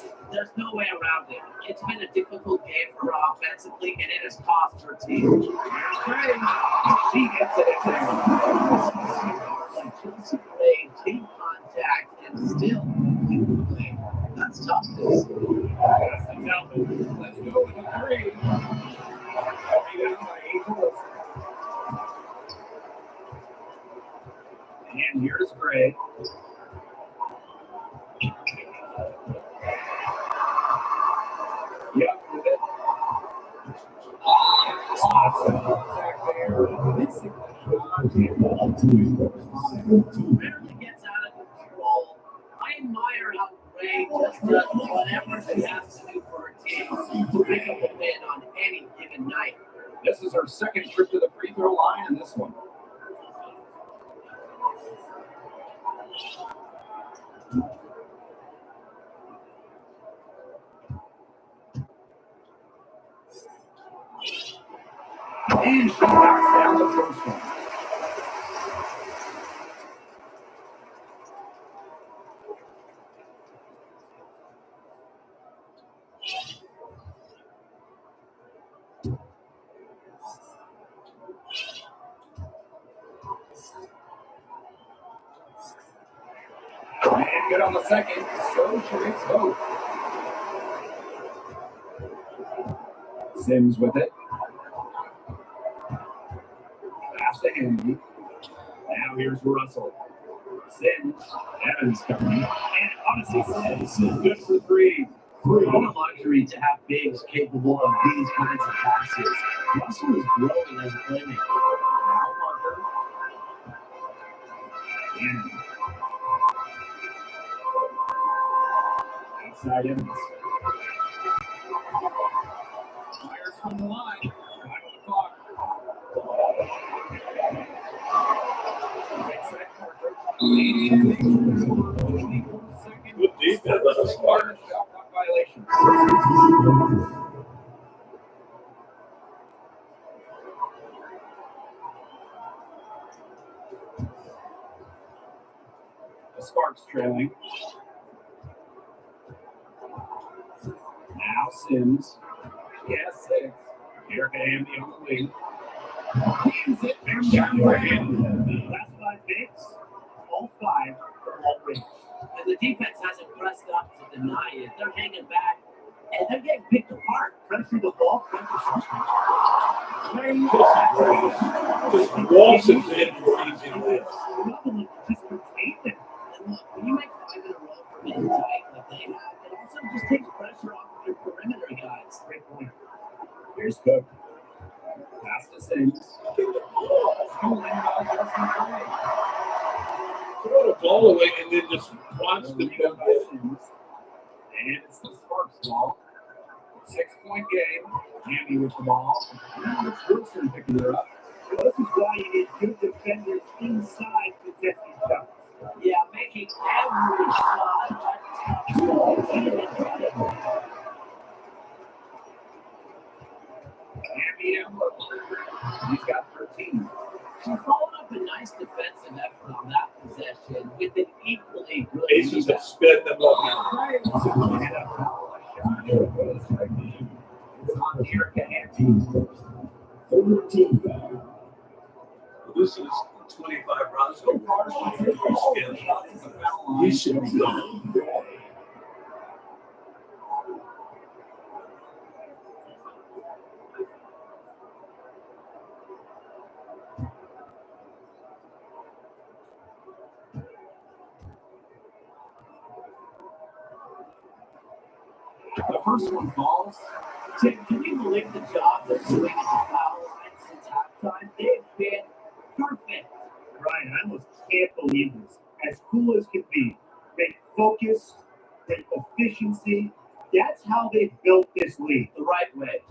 10. there's no way around it. It's been a difficult game for her offensively, and it has cost her team. She gets it in there. Chelsea played team contact and still didn't play. That's toughness. Let's go with a 3. Rebound by ACES. And here's Gray. Yep, with it. Awesome attack there. Missing the Rarely gets out of control. I admire how Gray just does whatever she has to do for her team to pick up a win on any given night. This is her second trip to the free throw line in this one. And she knocks down the first one. And good on the second. So she makes both. Sims with it. Pass to Hamby. Now here's Russell. Sims. Evans coming. And honestly, Sims good for 3. 3. What a luxury to have bigs capable of these kinds of passes. Russell is growing as a playmaker. Now Parker. And outside Evans. Fires from the line. Time on the clock. Right side Parker. 24 seconds. Good defense by the Spartans. Shot clock violation. The Sparks trailing. Now Sims. Yes, 6. Erica Hamby on the wing. He's it. And down for him. Last 5 picks, all 5 from long range. And the defense hasn't pressed up to deny it. They're hanging back, and they're getting picked apart. Pressure the ball, pressure something. Just waltzes in for easy wins. Another one just contained it. And look, when you make 5 in a row from in tight like they have, it also just takes pressure off of your perimeter guys. Great point. Here's Cook. Pass to Sims. Throw the ball away and then just watch the Rebound by Sims. And it's the Sparks ball. 6-point game. Hamby with the ball. Now it's Wilson picking her up. So this is why you need good defenders inside contested shots. Yeah, making every shot. Hamby down low. He's got 13. She followed up a nice defensive effort on that possession with an equally good Aces have sped them up. And a foul shot. It's on Erica Hamby. Teams first. 13 foul. This is 25 rounds. So far, she's in her skin. He should be done. The first one falls. Tim, can you believe the job they're doing at the foul line since halftime? They've been perfect. Ryan, I almost can't believe this. As cool as can be. Great focus, great efficiency. That's how they built this league. The right way.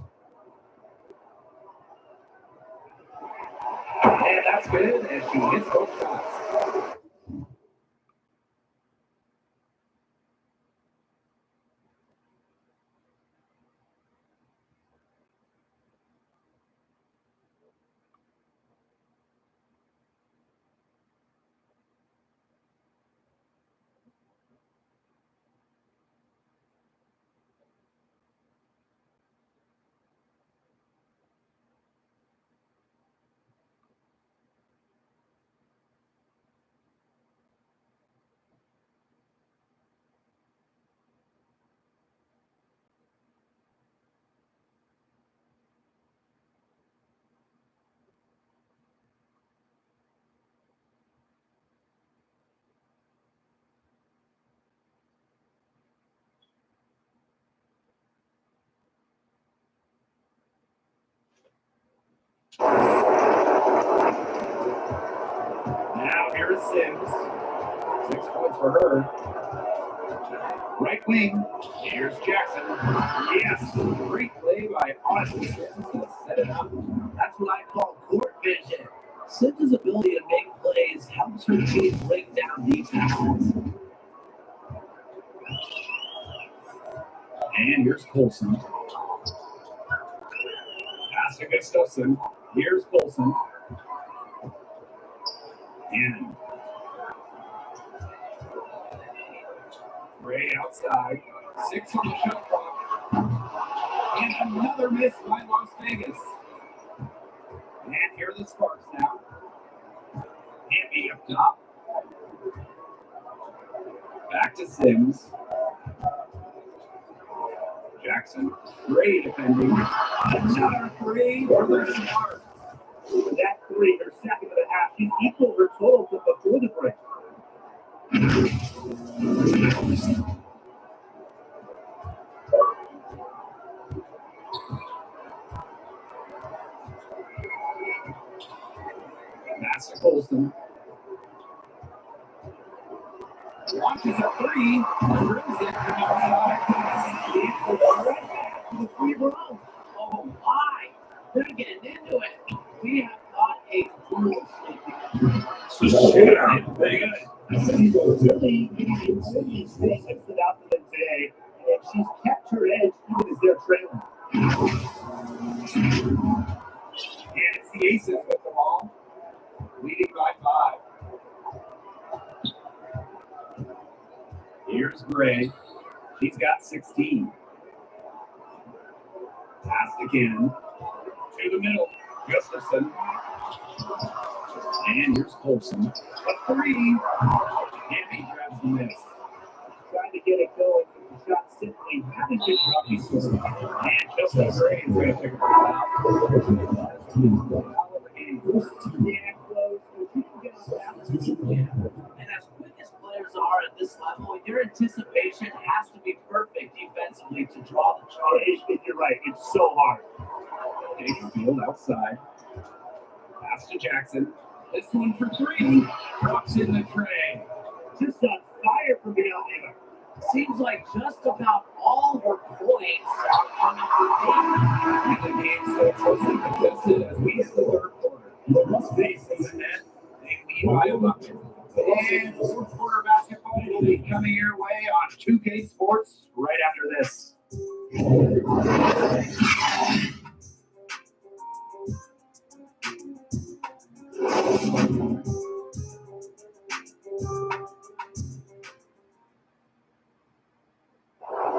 And that's good. And she hits both shots. Now here is Sims. 6 points for her. Right wing. Here's Jackson. Yes. Great play by Austin Sims to set it up. That's what I call court vision. Sims' ability to make plays helps her team break down defenses. And here's Colson. Pass to Gustafson. Here's Colson. And Ray outside. 6 on the shot clock. And another miss by Las Vegas. And here are the Sparks now. Hamby up top. Back to Sims. Jackson. Great defending. Another 3 for the Sparks. That 3, her second of the half, she's equal her total from before the break. Pass to Colson. Launches a three. Drills it from outside. Right back to the free run. Oh my! They're getting into it. We have got a brutal sleeping. It's a shootout. Very good. Really getting into these things that stood out for them today, and she's kept her edge even as they're trailing. And it's the Aces with the ball, leading by 5. Here's Gray. He's got 16. Pass to Cannon. To the middle. Gustafson. And here's Colson. A three. And he grabs the miss. Trying to get it going, but the shot simply haven't been dropping. And Justin Gray is going to pick it up. And as quick as players are at this level, your anticipation has to be perfect defensively to draw the charge. You're right, it's so hard. Field outside. Pass to Jackson. This one for 3. Drops in the tray. Just on fire from beyond there. Seems like just about all her points are coming from The game so closely contested as we hit the third quarter. Let's face it, net. They lead by a bucket. And fourth quarter basketball will be coming your way on 2K Sports right after this.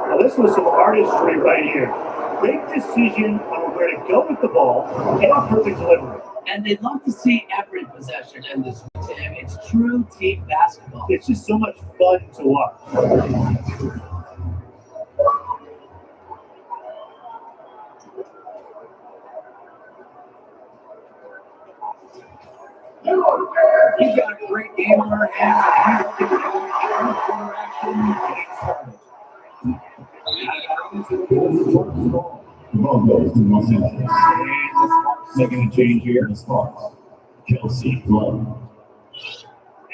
Now this was some artistry right here. Great decision on where to go with the ball and a perfect delivery. And they'd love to see every possession in this team. It's true team basketball. It's just so much fun to watch. He's got a great game on our hands as we look at the quarter action getting started. Ball goes to Los Angeles. And the Sparks are going to change here. The Sparks. Kelsey Love.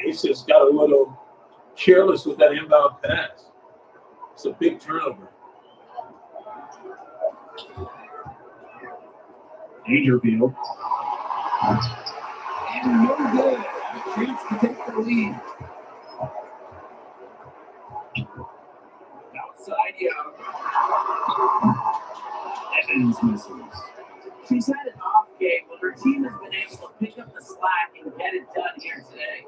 ACES got a little careless with that inbound pass. It's a big turnover. Dangerfield. And no good. A chance to take the lead. Outside Young. Evans misses. She's had an off game, but her team has been able to pick up the slack and get it done here today.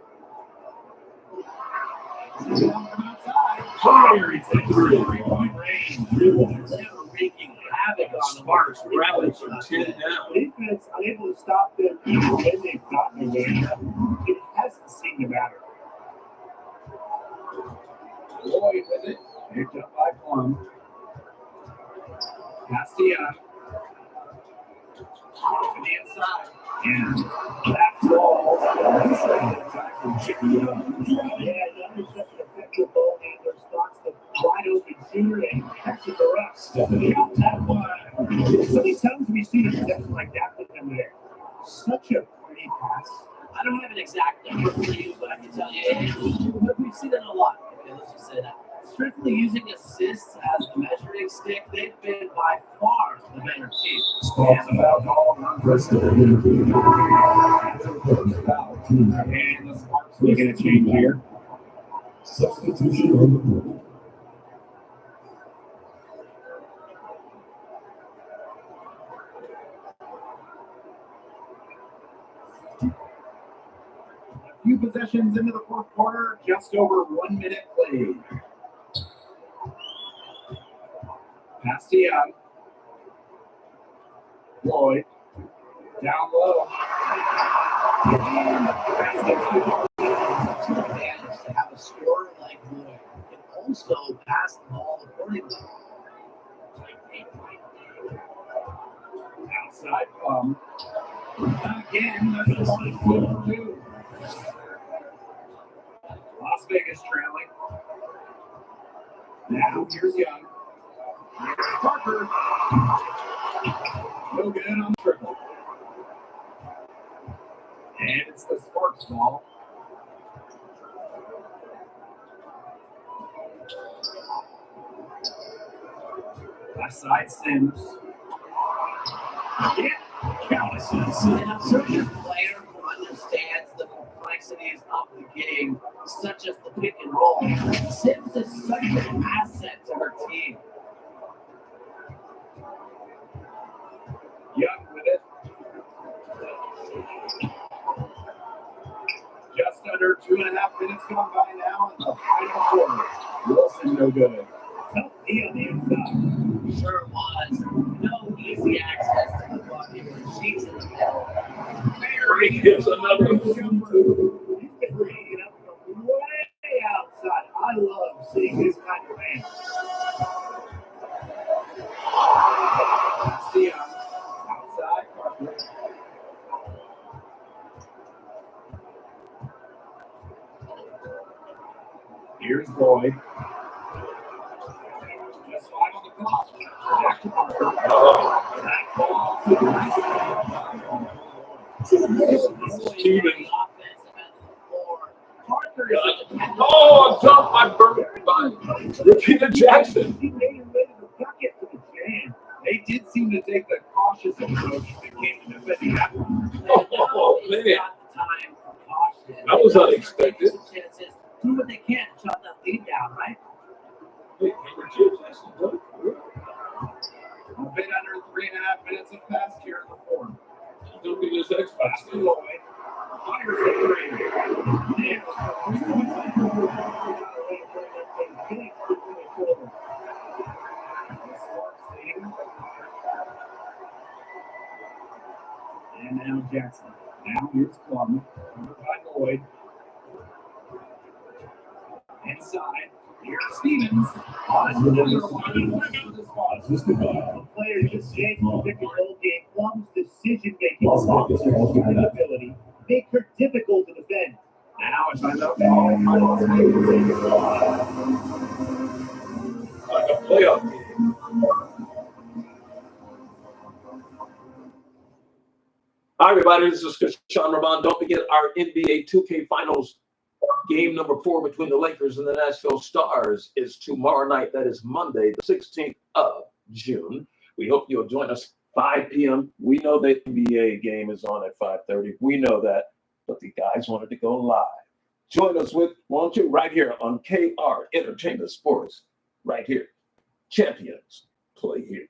From outside. Fire, it's a 3-point range. They were wreaking havoc on the Sparks rallied from 10 down. Defense unable to stop them even when they've gotten away. It hasn't seemed to matter. Lloyd with it. Picked up by Plum. Pass to Young. To the inside. And that ball. Yeah, Young is such an effective ball handler, spots the wide open shooter and catches her up. Count that one. So many times we see a possession like that with them there. Such a pretty pass. I don't have an exact number for you, but I can tell you we've seen it a lot. Okay, let's just say that. Strictly using assists as the measuring stick, they've been by far the better team. Sparks about all unprecedented. And the Sparks making a change here. Substitution on the court. A few possessions into the fourth quarter, just over 1 minute played. Pass to Young. Lloyd. Down low. And the basket. It's an advantage to have a scorer like Lloyd who can also pass the ball accordingly. Outside Plum. Again, that's the one too. Las Vegas trailing. Now here's Young. Here's Parker. No good on the triple. And it's the Sparks ball. Left side Sims. Yeah, Calluses. And I'm sure you're a player who understands the complexities of the game, such as the pick and roll. Sims is such an asset to her team. Young with it. Just under 2.5 minutes gone by now in the final quarter. Wilson no good. Tough D on the inside. Sure was. No easy access to the bucket when she's in the middle. Mary gives another. He's been bringing it up from way outside. I love seeing this kind of man. That's the outside. Parker. Here's Boyd. Just 5 on the clock. Back to Parker. That ball to the right side. Steven. Offensive end of the floor. Parker is a dependable. Oh, a dunk by Burke by Regina Jackson. He made him ready to bucket for the jam. They did seem to take the cautious approach when it came to defending that one. Oh, It's man. not the time for caution. That was unexpected. Chances. Do what they can to shut that lead down, right? Hey, Regina Jackson dunked. A bit under 3.5 minutes have passed here in the fourth. She's dunking this X Pass to Factor. Lloyd. Fires the three. Nails And now Jackson. Now here's Plum. covered by Lloyd. Inside. Here's Stevens. Assisted by A player just changed the pick and roll game. Plum's decision making skills and ability make her difficult to defend. Now it's on the ball. Like a playoff game. Hi, everybody. This is Sean Ramon. Don't forget our NBA 2K Finals game number 4 between the Lakers and the Nashville Stars is tomorrow night. That is Monday, the 16th of June. We hope you'll join us 5 p.m. We know the NBA game is on at 5:30. We know that, but the guys wanted to go live. Join us won't you, right here on KR Entertainment Sports, right here. Champions play here.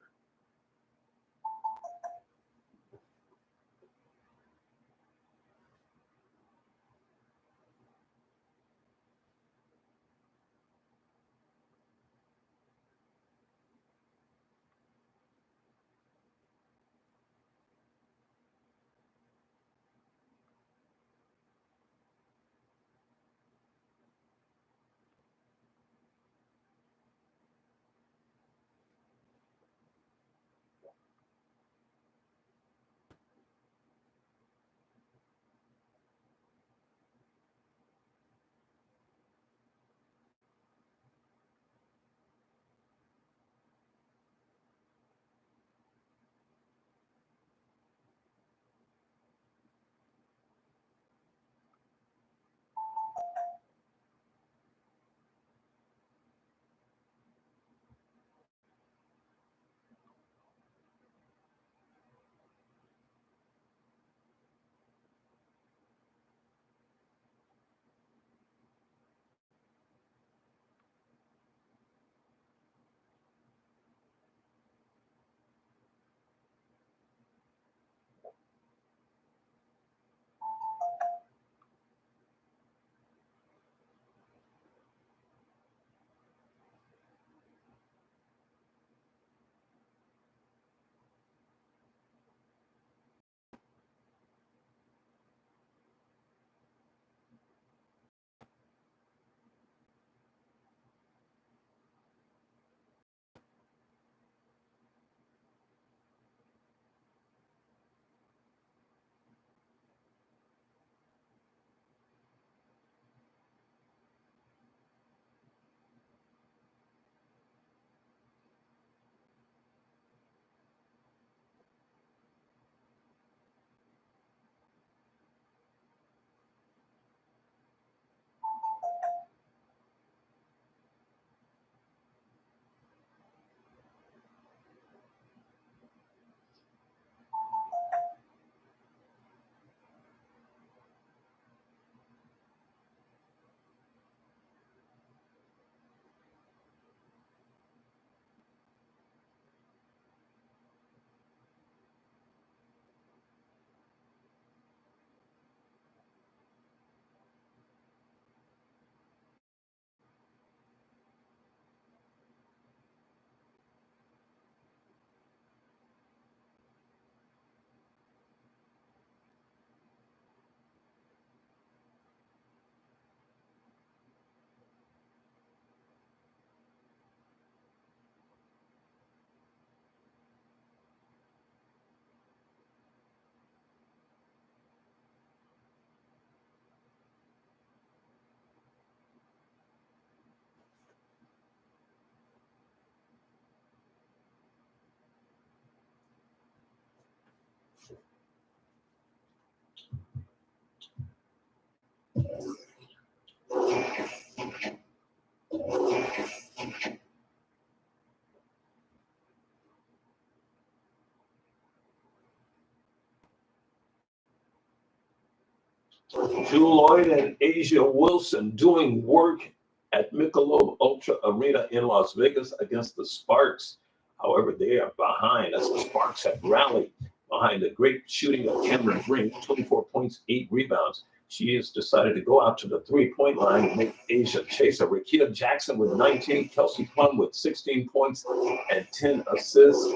Jewel Lloyd and Asia Wilson doing work at Michelob Ultra Arena in Las Vegas against the Sparks. However, they are behind as the Sparks have rallied behind the great shooting of Cameron Brink, 24 points, 8 rebounds. She has decided to go out to the three-point line and make Asia chase her. Rakia Jackson with 19, Kelsey Plum with 16 points and 10 assists.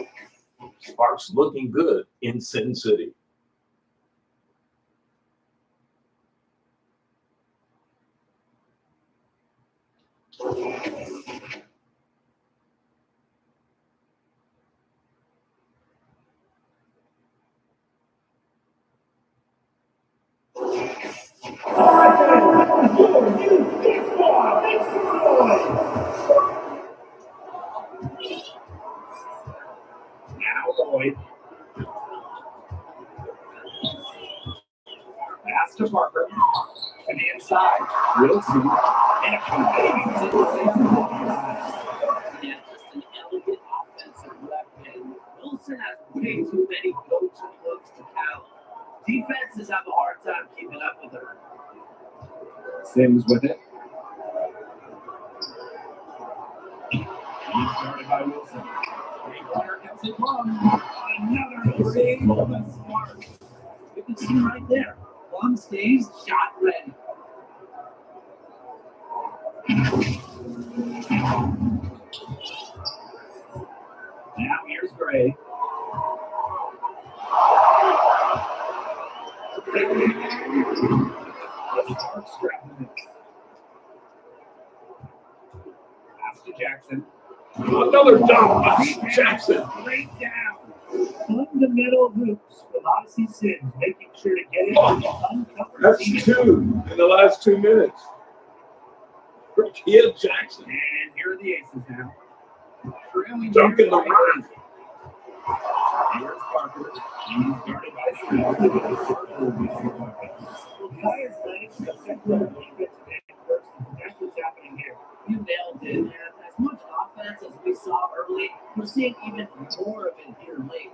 Sparks looking good in Sin City. Now Lloyd. Pass to Parker. To the inside. Wilson. And a conveyance at the same time. Yeah, just an elegant offensive weapon. Wilson has way too many go-to looks to count. Defenses have a hard time keeping up with her. Sims with it. He's started by Wilson. Three-pointer Kelsey Plum. Another three from the Sparks. You can see right there. Plum stays shot ready. Now here's Gray. The Sparks strapping it. Pass to Jackson. Another dunk by Jackson. Straight down. Fundamental hoops from Odyssey Sims, making sure to get it uncovered. That's 2 in the last 2 minutes. Rakia Jackson. And here are the Aces now. Trailing Dunking the right. run. Here's Parker. He's guarded by Smith. Players letting the second defense man first. That's what's happening here. You nailed it. And as much offense as we saw early, we're seeing even more of it here late.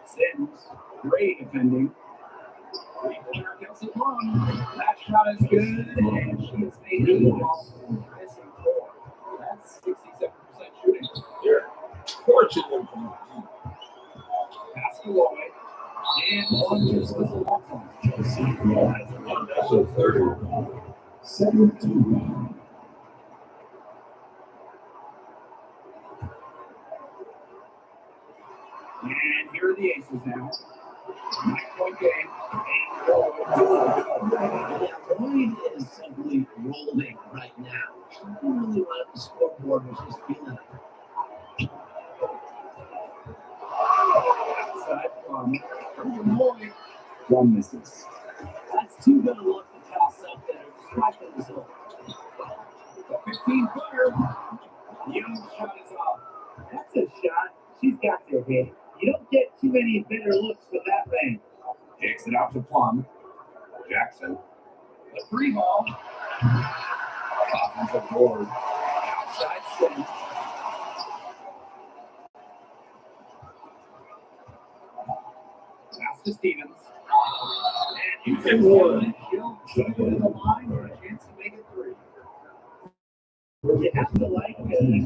Sims, great defending. Three-pointer Kelsey Plum. That shot is good, and she has made it all. Missing 4. That's 67% shooting. They're torching them from deep. Pass to Lloyd. And one just was a long time. That's a 30. 17. And here are the Aces now. 9-point game. Lloyd is simply rolling right now. She didn't really want the scoreboard, but she's feeling it. Outside from Lloyd. One misses. That's too good a look to pass up there. Despite the result. The 15-footer. Young shot is off. That's a shot she's got to hit. You don't get too many better looks for that range. Takes it out to Plum. Jackson. The free ball. Offensive board. Outside Sims. Pass to Stevens. And you can one. She'll jump into the line or a chance to make it 3. You have to like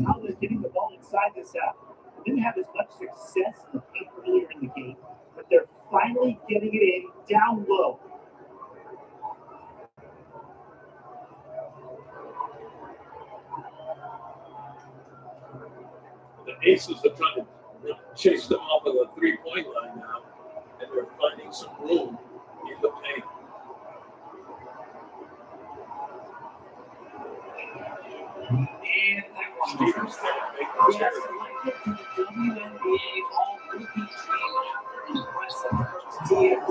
how they're getting the ball inside this half. They didn't have as much success in the paint earlier in the game, but they're finally getting it in down low. The Aces are trying to chase them off of the three-point line now, and they're finding some room in the paint. And that one. Stevens can't make the Yes, check. selected to the WNBA All-Rookie team after impressive first year. I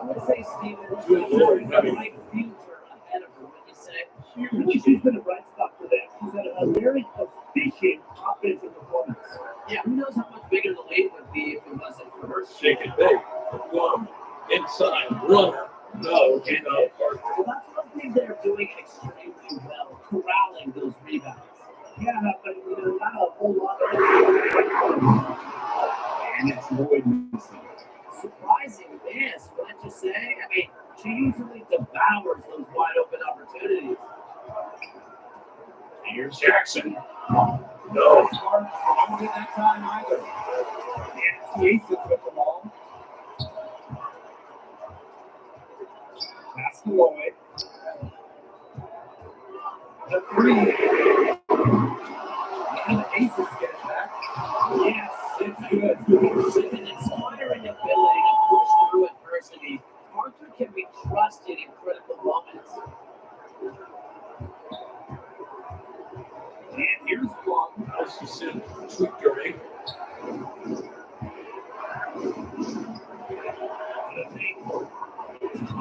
would say Stevens has a bright future ahead of her, wouldn't you say? Really, she's been a bright spot for them. She's had a very efficient offensive performance. Yeah, who knows how much bigger the lead would be if it wasn't for her. Shake and bake. One inside, runner. No, get out. Well, that's one thing they're doing extremely well, corralling those rebounds. Yeah, but not a whole lot of And it's Lloyd missing. Surprising miss, wouldn't you say? I mean, she usually devours devours those wide open opportunities. Here's Jackson. No. Don't get that time either. And it's the Aces with the ball. Pass to Lloyd. The three. And the Aces get it back. Yes, it's good. With an inspiring ability to push through adversity, Arthur can be trusted in critical moments. And here's Plum. She said, tweak your ankle.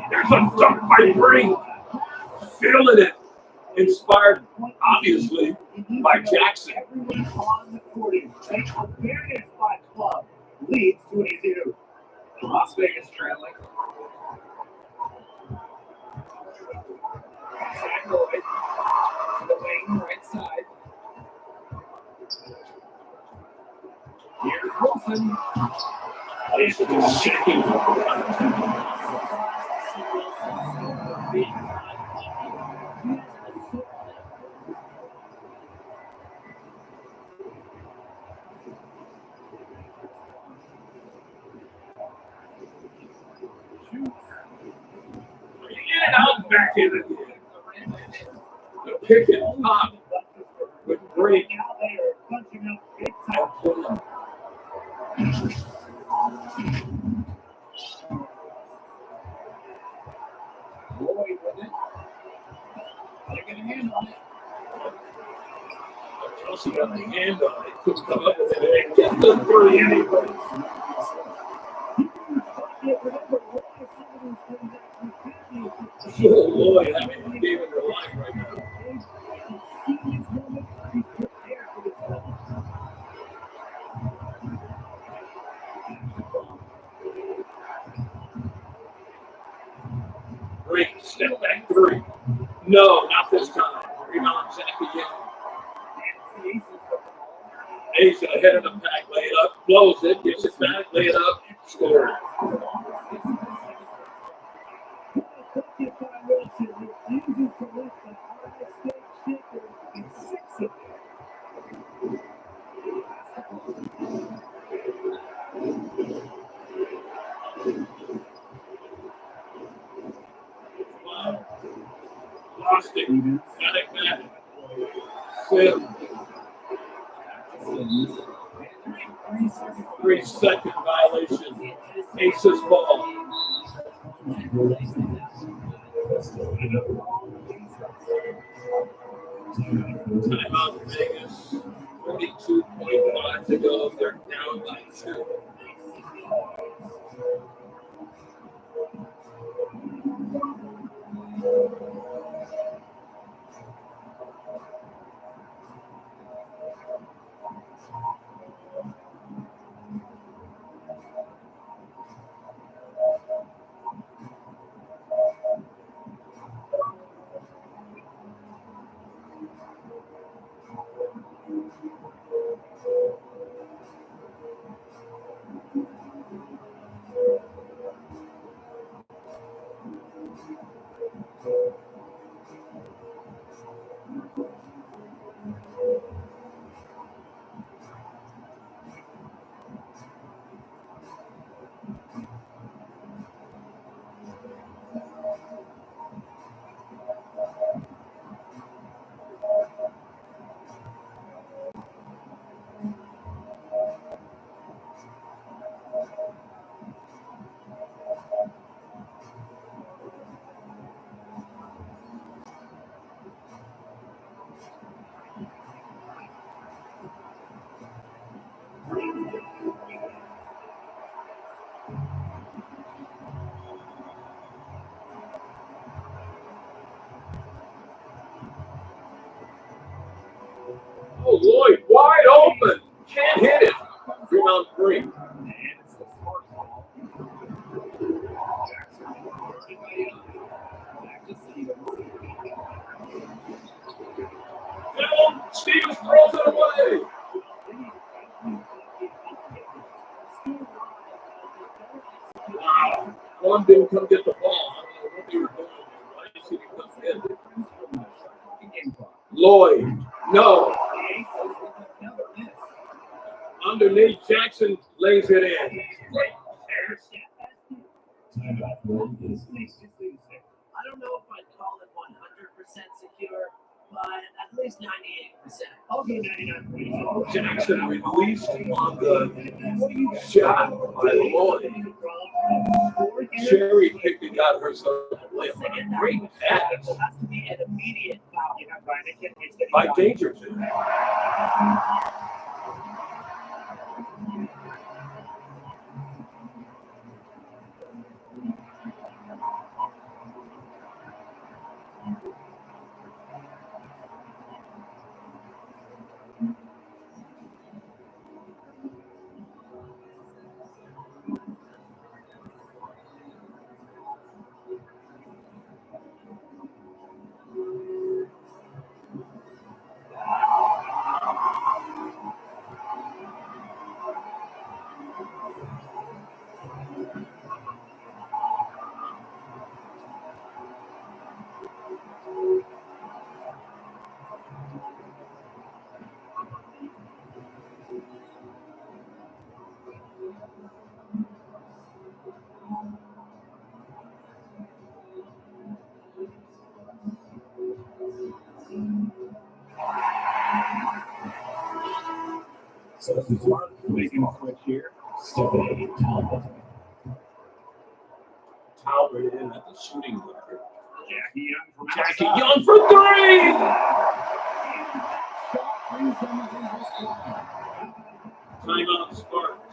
There's a dunk by Brink. Feeling it. Inspired, obviously, by Jackson. Everyone on the court is take awareness by club leads to an easy move. Las Vegas trailing. Zach Lloyd to the wing, right side. Here's Wilson. It's just shaking. And out back in again. The pick and pop with Brink. Now they are punching up big time. Lloyd with it. They're going to hand on it. Chelsea got the hand on it. Couldn't come up with it. And get the three anyway. Oh, Lloyd, I mean, David relying right now. Brink, step back three. No, not this time. Rebound, Zach again. Ace ahead of the pack, lay it up, blows it, gets it back, lay it up, score. Wow. Lost it. Got it back. Flip. 3-second violation. Aces ball. Timeout Vegas. 42.5 to go. They're down by 2. Oh, Lloyd, wide open. Can't hit it. Rebound Brink. And it's the smart ball. Jackson. Back to Stevens. Down. Stevens throws it away. Wow. One didn't come get the ball. I don't know what they were doing. Lloyd. No. The Aces with another miss. Underneath, Jackson lays it in. Great pass. Timeout for this next. I don't know if I'd call it 100% secure, but at least 98%. I'll go 99%. Jackson released on the shot by Lloyd. Sherry picked and got herself a layup. A great pass It has to be an immediate foul. Yeah, Brian, I can't waste any by time. Dangerfield. Substitute. Making a switch here. Stephanie Talbot. Talbot in at the shooting guard. Jackie Young from Jackie outside. Young for three! Shot brings them within just one. Timeout Sparks.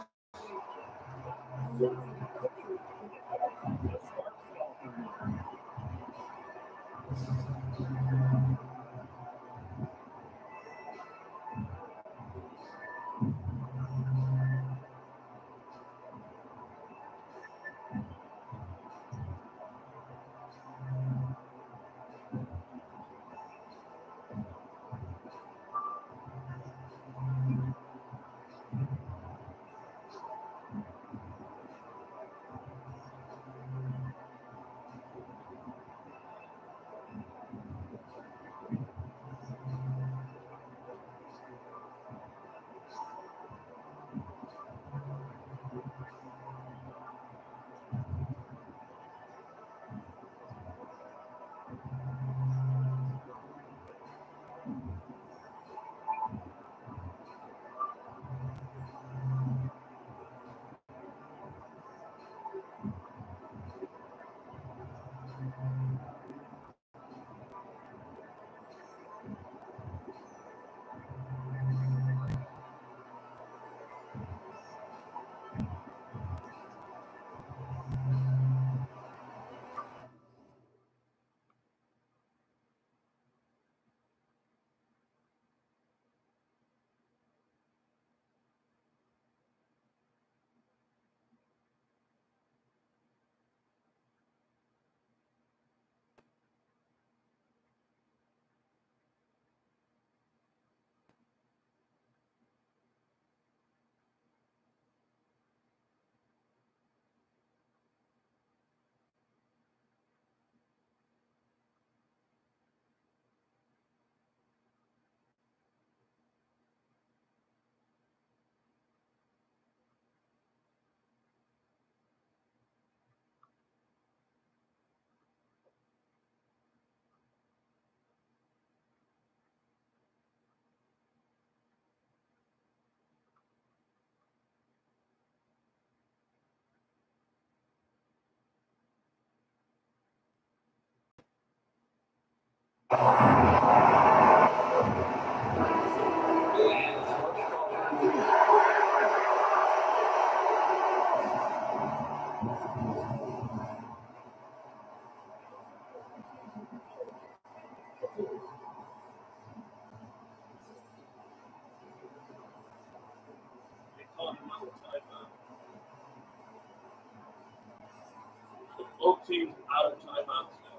Both teams out of timeouts now.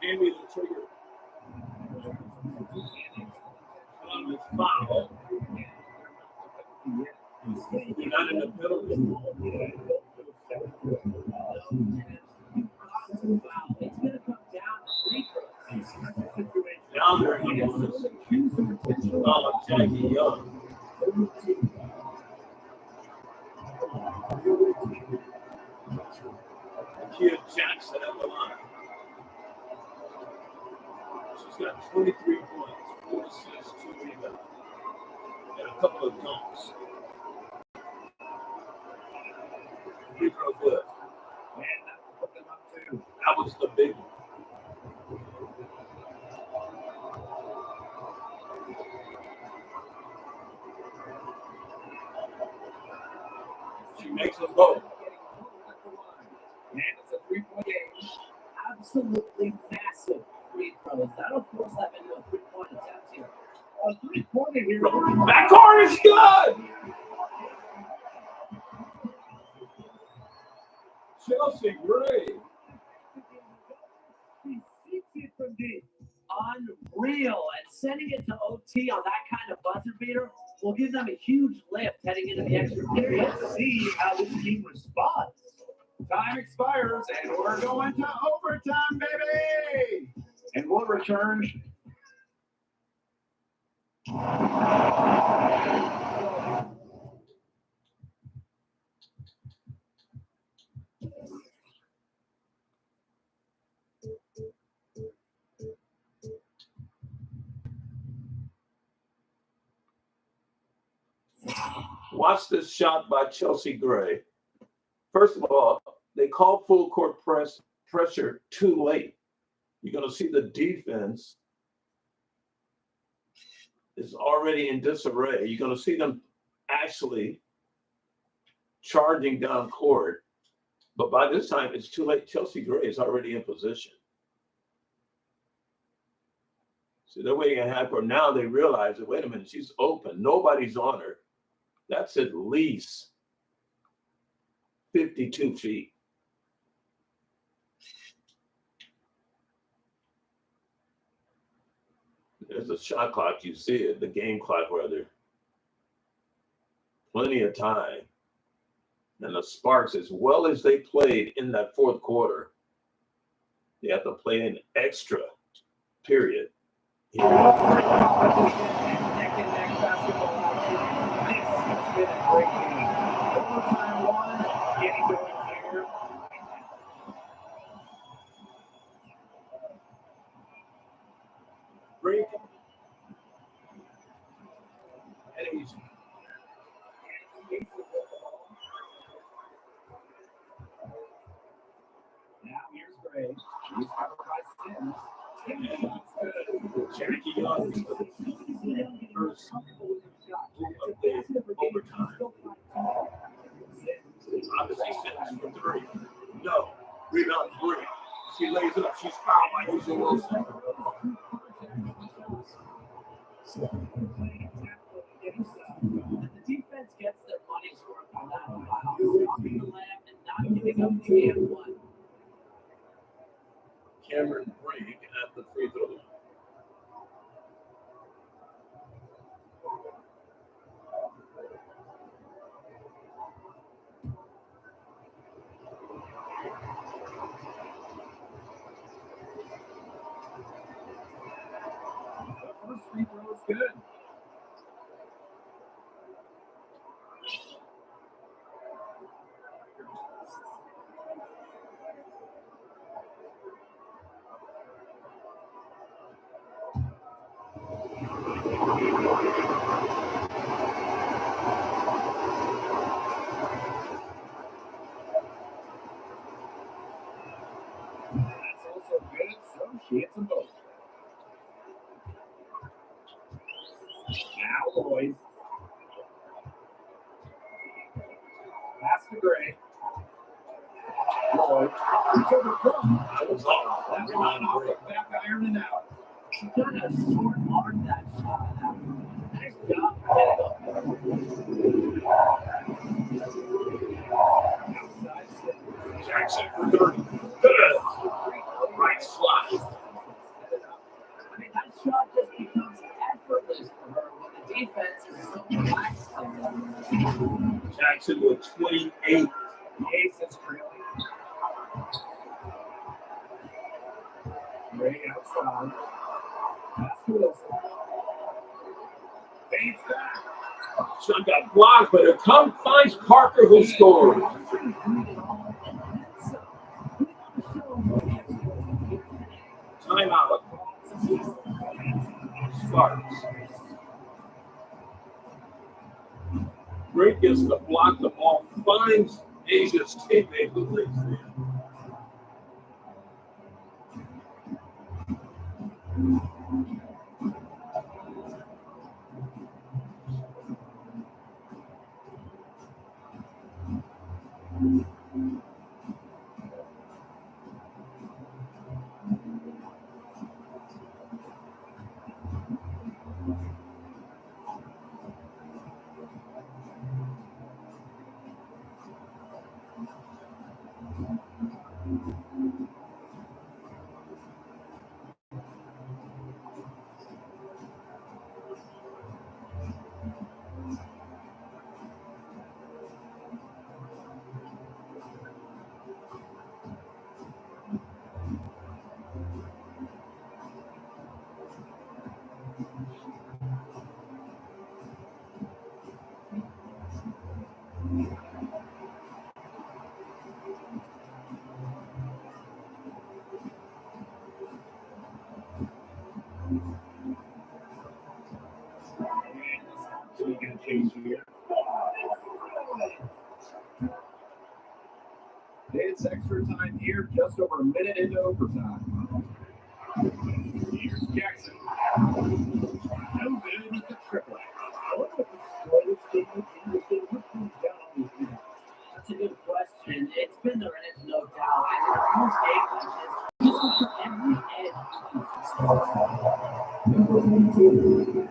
gave me the trigger on this foul. You're not in the penalty. It's going to come down to free throws. Now they're in Jackie Young. Kid Jackson at the line. She's got 23 points, 4 assists, 2 rebounds, and a couple of dunks. Free throw good. And put them up too. That was the big one. She makes them both. And it's a 3-point game. Absolutely massive free throws. That'll force them into a 3-point attempt here. A 3-pointer here. Backcourt is good. Chelsea Gray. He seeks it from deep. Unreal. And sending it to OT on that kind of buzzer beater will give them a huge lift heading into the extra period. Let's see how this team responds. Time expires, and we're going to overtime, baby! And we'll return. Watch this shot by Chelsea Gray. First of all, they call full court pressure too late. You're going to see the defense is already in disarray. You're going to see them actually charging down court. But by this time, it's too late. Chelsea Gray is already in position. So they're waiting to have her. Now they realize that, wait a minute, she's open. Nobody's on her. That's at least 52 feet. There's a shot clock. You see it, the game clock, rather. Plenty of time. And the Sparks, as well as they played in that fourth quarter, they have to play an extra period. Neck and neck basketball action. This has been a great game. Overtime one, getting going here. Break. And easy. Now here's Gray. He's covered by Sims. Cherokee Young is the first of the overtime. Obviously, Sims for 3. No. Rebound 3. She lays it up. She's fouled by Hazel Wilson. The defense gets their money's worth on that foul. Stopping the lamp and not giving up the and one. Cameron Brink at the free throw line. The first free throw is good. That's also good, so she hits them both. Now Lloyd. Pass to Gray. Lloyd. Reach over front. That was all. That one off the back iron and out. She kind of short-armed that shot. Nice job. Outside. Jackson for 30. Good. Right slot. becomes effortless for her when the defense is so relaxed. Jackson with 28. The Aces trailing. Ray outside. Pass to Wilson. Fades back. Shot got blocked, but it finds Parker, who scores. Timeout. Sparks. Great gets to block the ball, finds Asia's teammate who leads in. Going to change here. It's extra time here, just over a minute into overtime. Here's Jackson. No good with the triplet. That's a good question. It's been the edge, no doubt. And in most games like this, just look for every edge. Number 22.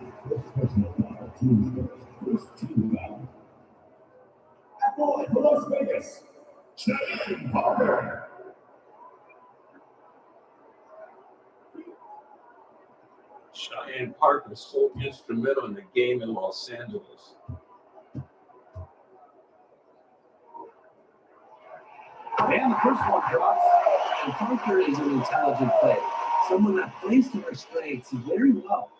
Personal foul, team first team foul. At point for Las Vegas, Cheyenne Parker. Cheyenne Parker so instrumental in the game in Los Angeles. And the first one drops. And Parker is an intelligent player, someone that plays to her strengths very well.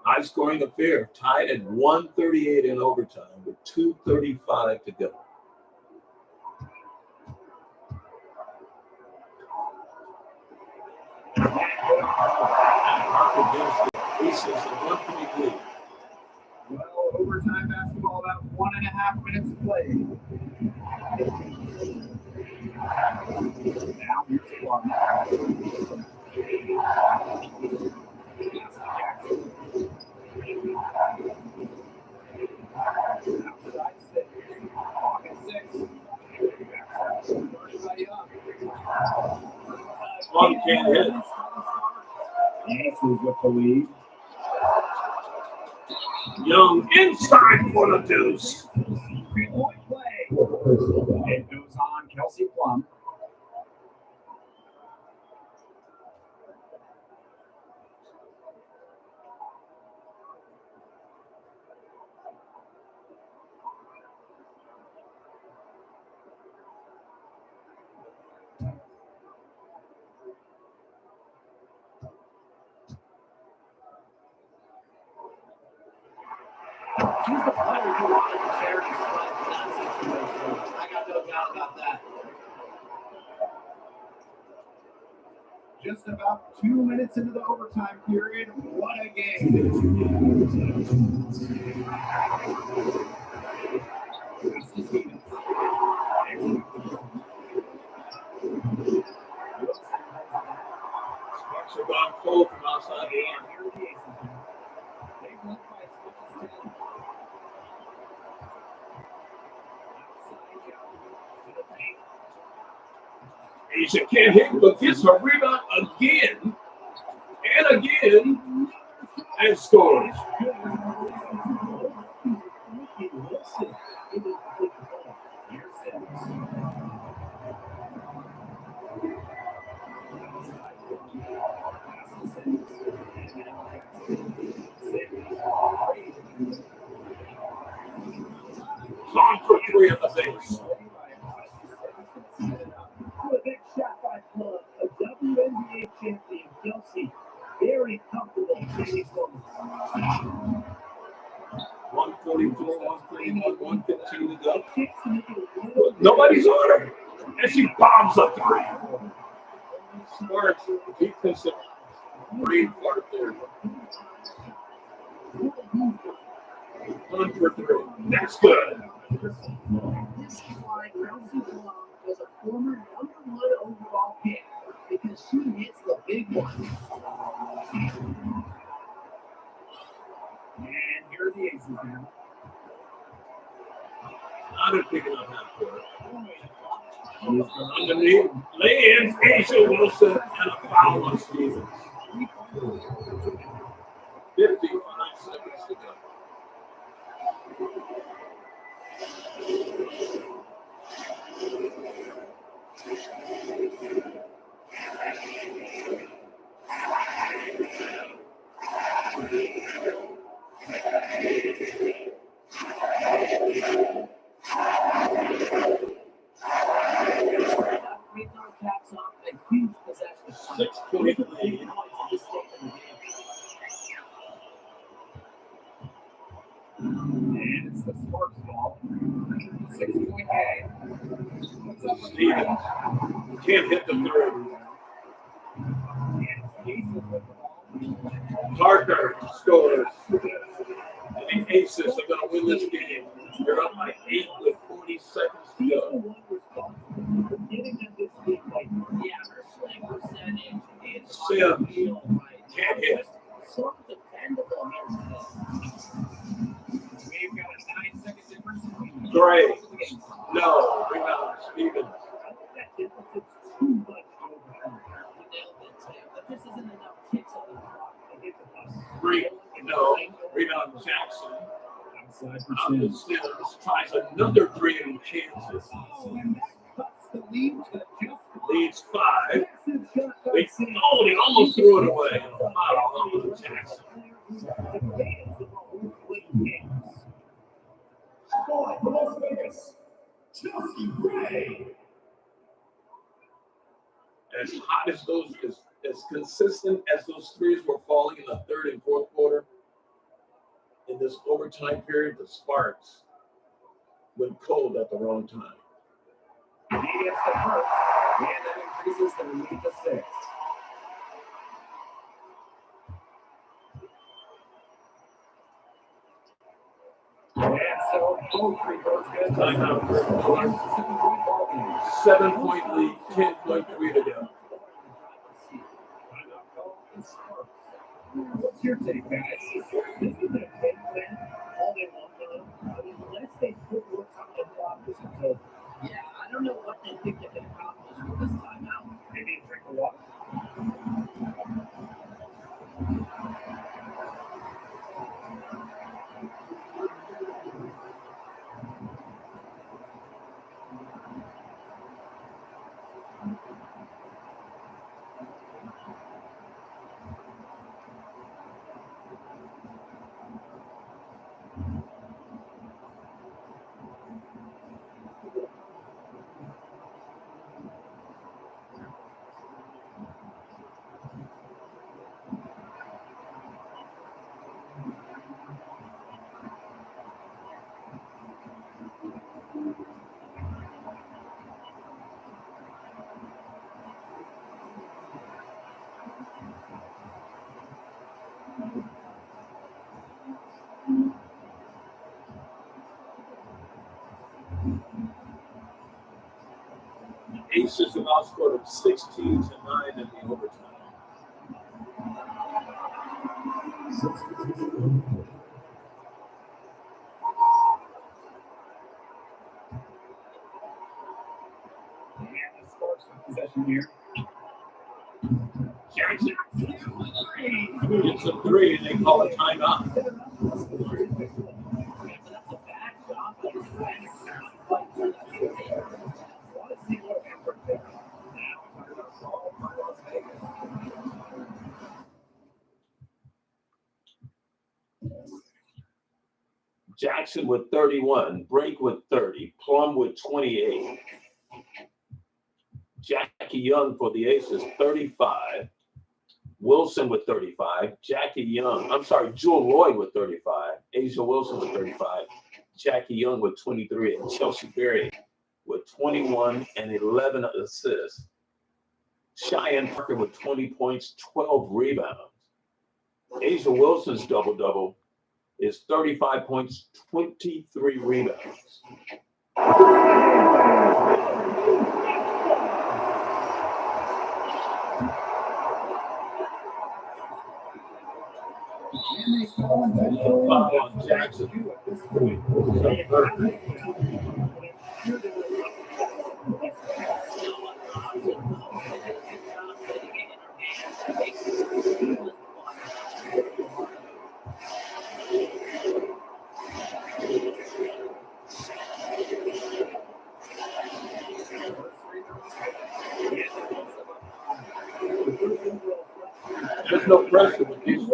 High scoring affair, tied at 138 in overtime with 2:35 to go. And Parker gives the Aces a 1-point lead. Well, overtime basketball, about 1.5 minutes played. Now here's the block. Outside 6. Pocket 6. Everybody up. One can't hit. Aces with the lead. Young inside for the deuce. 3-point play. It goes on Kelsey Plum. She's the player who wanted to share his spot in that situation. I got no doubt about that. Just about 2 minutes into the overtime period. What a game. Sparks are gone cold from outside the arm. Asia can't hit, but gets her rebound again and again and scores. WNBA champion Kelsey very comfortable in these moments. 144, 131, 115 to go. Kicks to make it a little bit. Nobody's on her. And she bombs up three. Smart defensive brain part there. 1 for 3. That's good. This is why Kelsey Plum was a former #1 overall pick, because she hits the big ones. And here are the Aces now. Not picking up half court. Underneath, lay-in, Asia Wilson, and a foul on Stevens. 55 seconds to go. Caps off a huge possession. 6-point lead. And it's the Sparks ball. 6-point game. Stevens can't hit the three. Parker scores. I think Aces are going to win this game. They're up by 8 with 40 seconds to go. Sim can't hit. So dependable here. We've got a 9-second difference. Gray. No. Rebound. Stevens. That difference is too much to overcome. But this isn't enough kicks on the clock to get the bus. 3. No. Rebound Jackson. Out to Sims. Tries another 3 in Kansas. Cuts the lead to just Leads 5. They almost threw it away. Foul on Jackson. Scoring for Las Vegas, Chelsea Gray. As hot as those, as consistent as those threes were falling in the third and fourth quarter, in this overtime period, the Sparks went cold at the wrong time. He gets the first, and that increases the lead to 6. And so both free throws good. Timeout for Sparks. 7-point lead, 10.3 to go. What's your take, guys? This is a big win. All they want, though. I mean, unless they put more time on the offense until, yeah, I don't know what they think they can accomplish with this timeout. Maybe a drink of water. Aces have outscored them 16-9 in the overtime. And the Sparks with possession here. Jackson gets a 3 and they call a timeout. Jackson with 31, Brake with 30, Plum with 28. Jackie Jackie Young for the Aces, 35. Wilson with 35. Jewel Lloyd with 35. Asia Wilson with 35. Jackie Young with 23. And Chelsea Berry with 21 and 11 assists. Cheyenne Parker with 20 points, 12 rebounds. Asia Wilson's double-double is 35 points, 23 rebounds. Foul on Jackson. There's no pressure with these.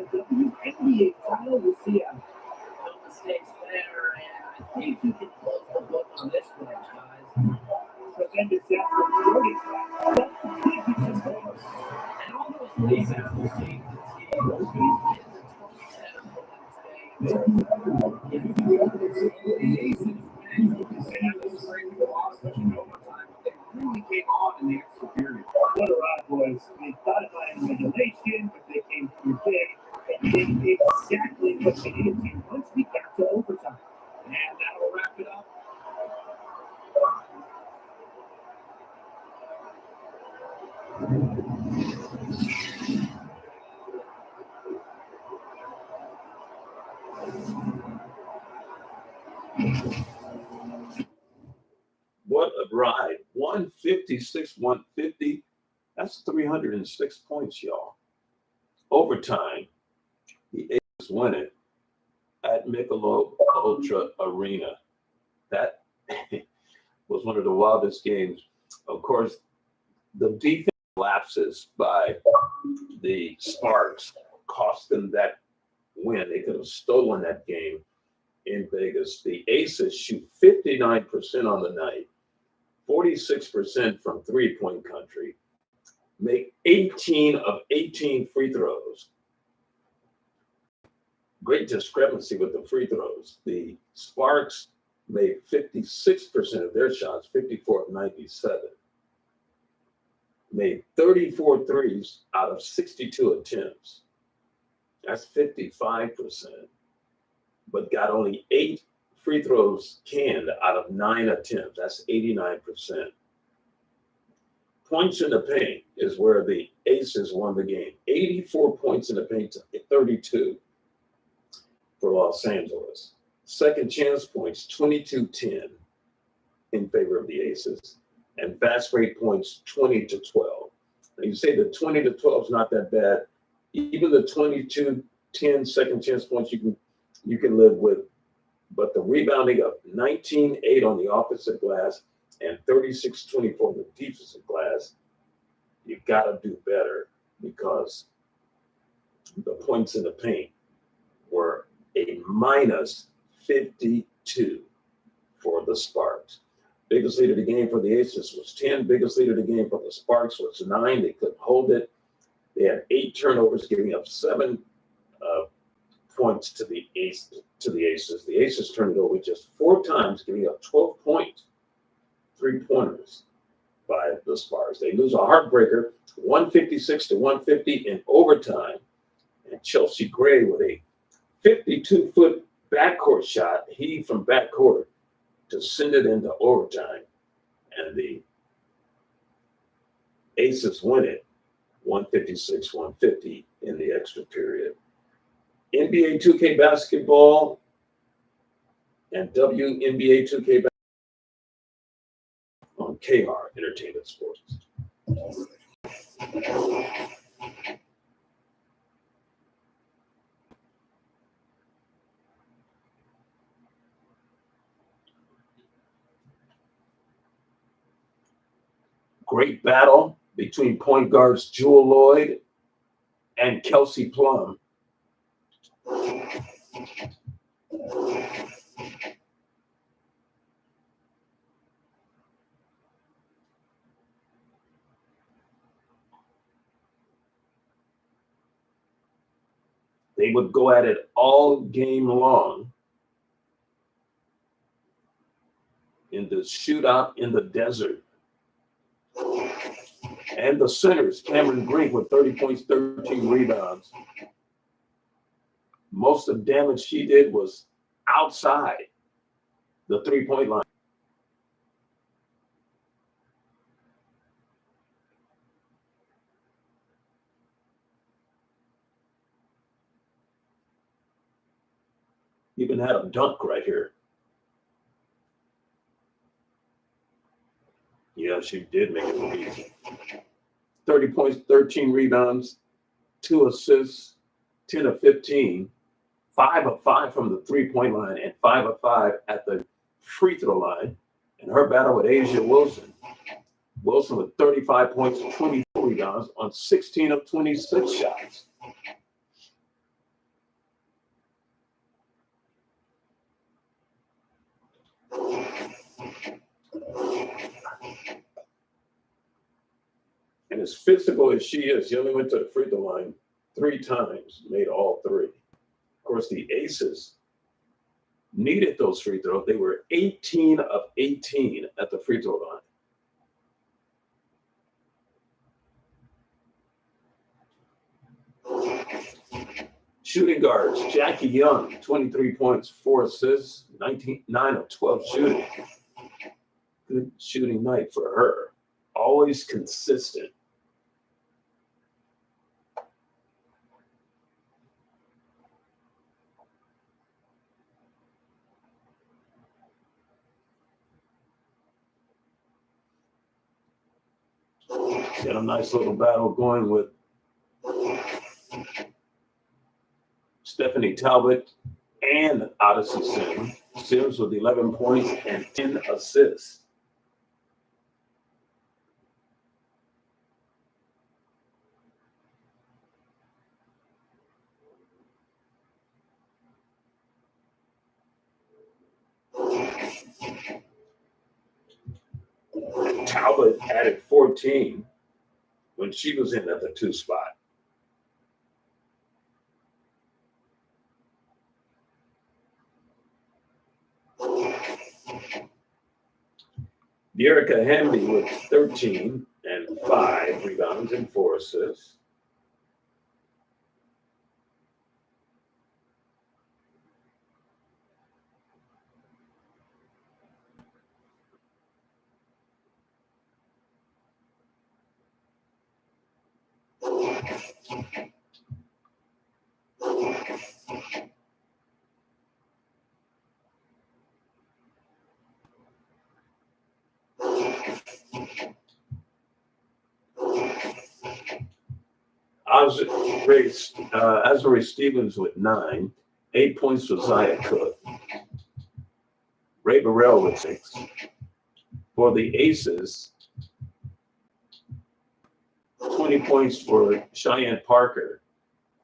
WNBA title with Seattle. No mistakes there, and I think you can close the book on this one, guys. Tremendous effort. Jordan. And all those rebounds gave the team. He's been the 27 They really came on in the extra period. What a ride, boys. They thought about it in regulation, but they came through big and did exactly what they needed to once we got to overtime. And that'll wrap it up. What a ride. 156, 150. That's 306 points, y'all. Overtime. The Aces win it at Michelob Ultra Arena. That was one of the wildest games. Of course, the defense lapses by the Sparks cost them that win. They could have stolen that game in Vegas. The Aces shoot 59% on the night, 46% from three-point country, make 18 of 18 free throws. Great discrepancy with the free throws. The Sparks made 56% of their shots, 54 of 97. Made 34 threes out of 62 attempts. That's 55%. But got only 8 free throws canned out of 9 attempts. That's 89%. Points in the paint is where the Aces won the game. 84 points in the paint to 32 for Los Angeles. Second chance points, 22-10 in favor of the Aces. And fast break points, 20-12. Now you say the 20-12 is not that bad. Even the 22-10 second chance points you can live with. But the rebounding of 19-8 on the offensive glass and 36-24 on the defensive glass, you got to do better because the points in the paint were a minus 52 for the Sparks. Biggest lead of the game for the Aces was 10. Biggest lead of the game for the Sparks was 9. They couldn't hold it. They had 8 turnovers, giving up 7 points to the Aces. The Aces turned it over just 4 times, giving up 12 points, 3-pointers by the Sparks. They lose a heartbreaker, 156-150 in overtime. And Chelsea Gray with a 52-foot backcourt shot, he from backcourt to send it into overtime. And the Aces win it 156-150 in the extra period. NBA 2K basketball and WNBA2K basketball on KR Entertainment Sports. Great battle between point guards Jewel Lloyd and Kelsey Plum. They would go at it all game long in the shootout in the desert. And the centers, Cameron Brink with 30 points, 13 rebounds. Most of the damage she did was outside the three-point line. Even had a dunk right here. Yeah, she did make it look easy. 30 points, 13 rebounds, 2 assists, 10 of 15, 5 of 5 from the three-point line, and 5 of 5 at the free throw line. And her battle with Asia Wilson. Wilson with 35 points, 24 rebounds on 16 of 26 shots. And as physical as she is, she only went to the free throw line 3 times, made all 3. Of course, the Aces needed those free throws. They were 18 of 18 at the free throw line. Shooting guards, Jackie Young, 23 points, 4 assists, 9 of 12 shooting. Good shooting night for her. Always consistent. Got a nice little battle going with Stephanie Talbot and Odyssey Sims. Sims with 11 points and 10 assists. Talbot added 14 when she was in at the 2 spot. Erica Hamby with 13 and 5 rebounds and 4 assists. Azure Stevens with 9, 8 points for Zaya Cook. Ray Burrell with 6. For the Aces, 20 points for Cheyenne Parker.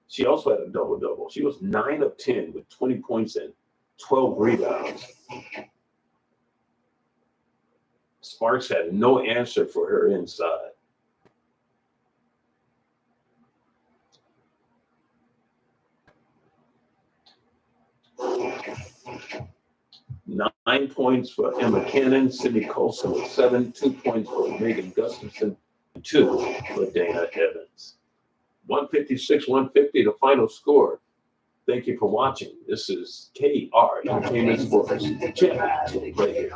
She also had a double-double. She was 9 of 10 with 20 points and 12 rebounds. Sparks had no answer for her inside. Nine points for Emma Cannon, Sydney Colson with 7, 2 points for Megan Gustafson, 2 for Dana Evans. 156-150, the final score. Thank you for watching. This is KR Entertainment Sports Championship right here.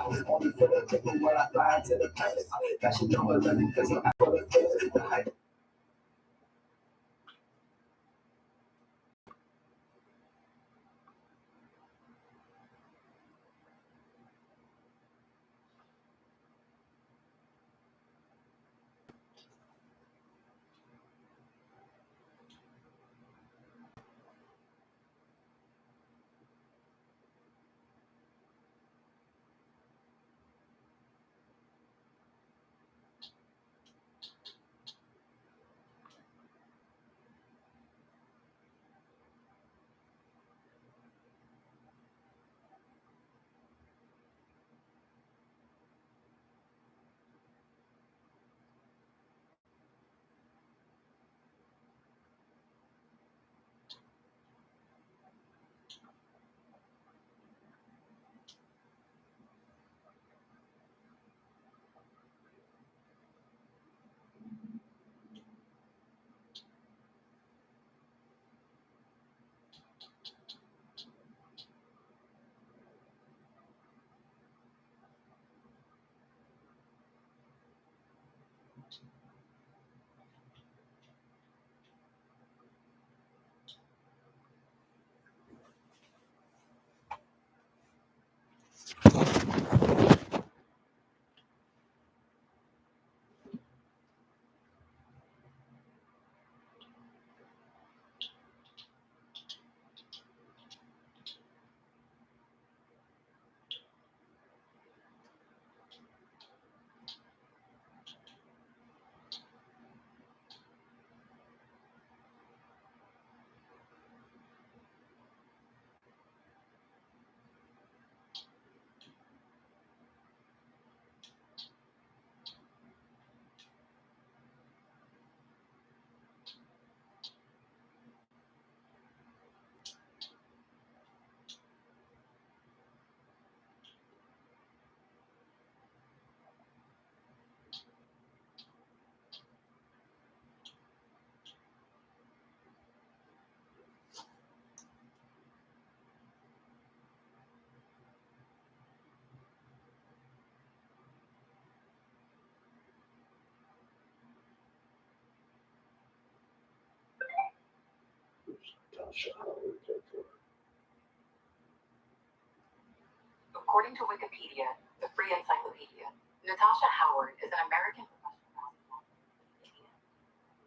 According to Wikipedia, the free encyclopedia, Natasha Howard is an American professional basketball player in India.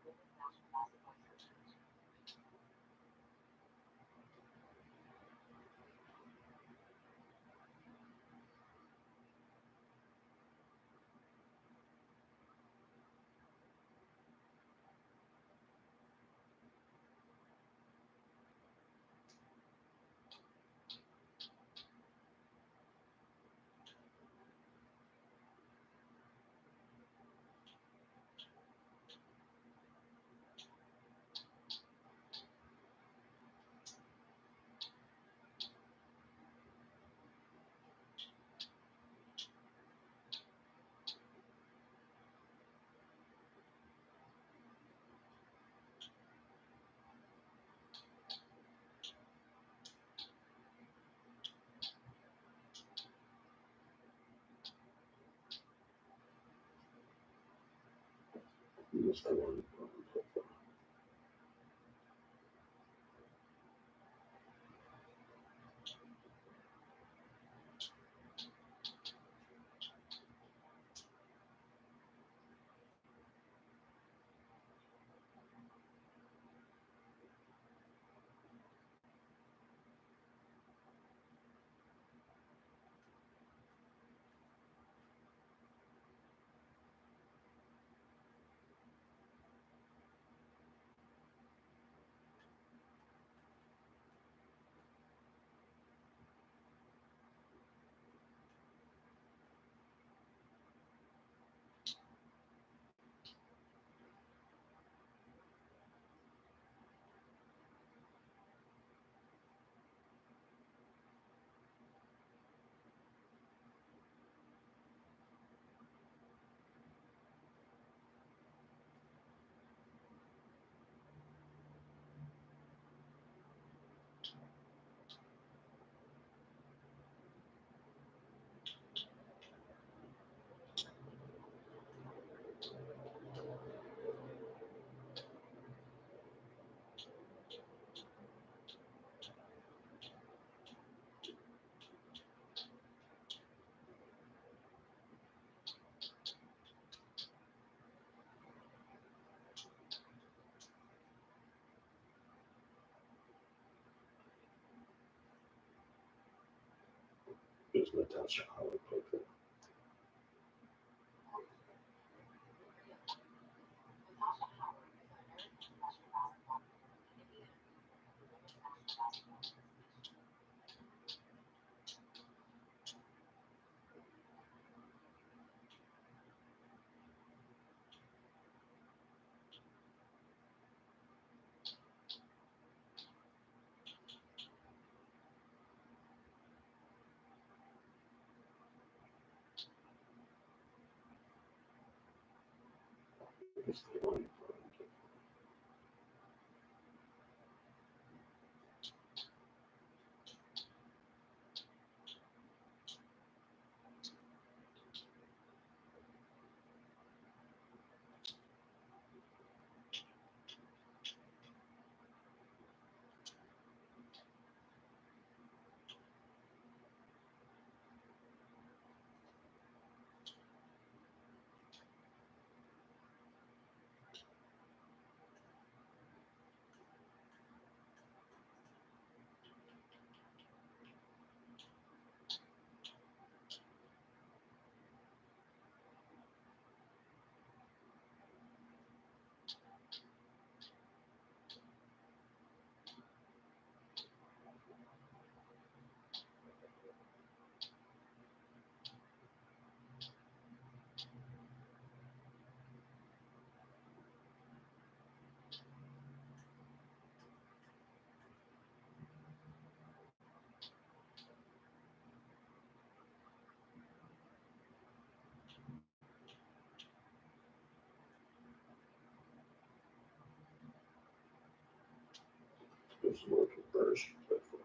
Women's national basketball coach. Is Natasha Howard played Natasha Howard is an American professional basketball player in India. Women's national basketball association. is the one is Logan Burris played for.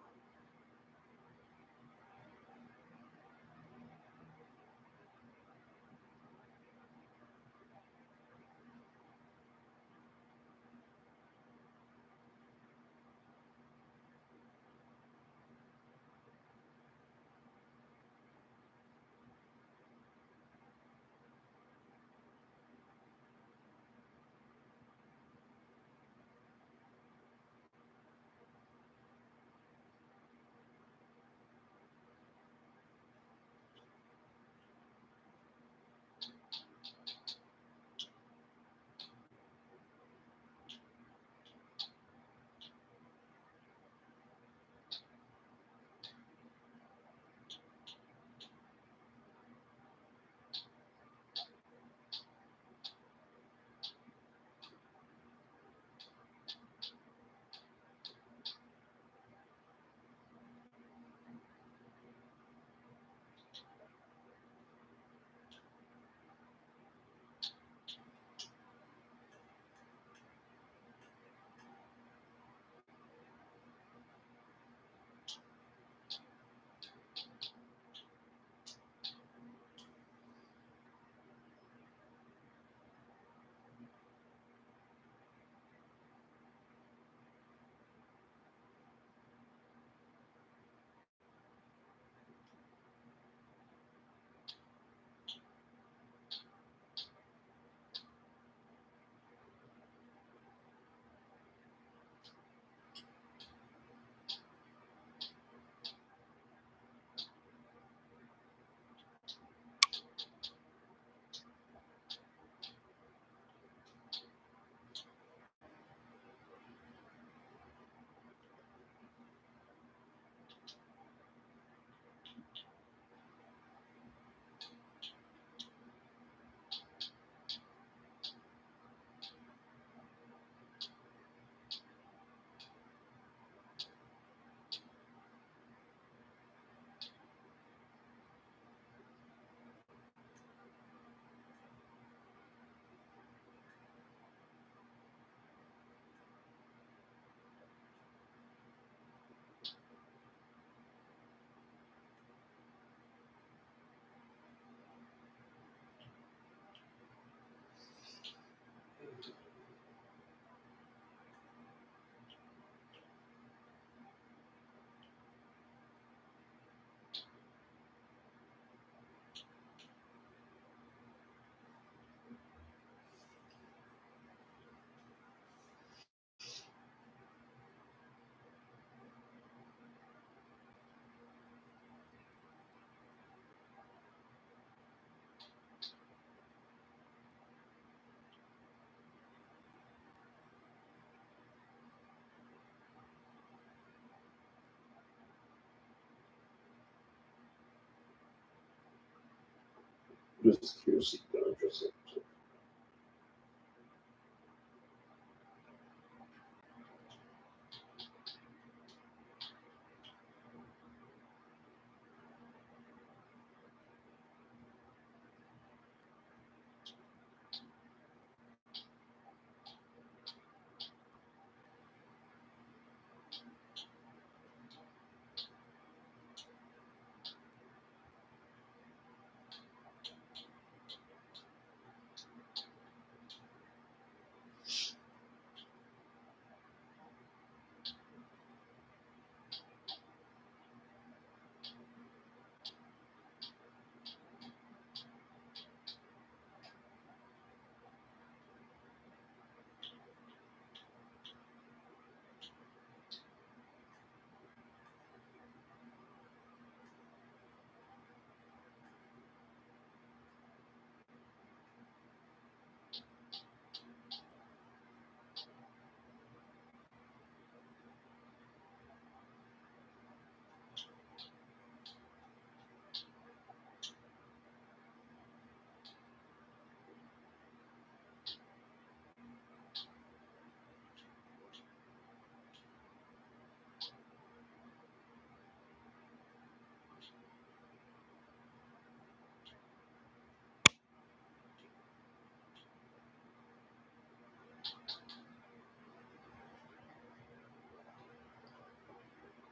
Just curious if you're interested.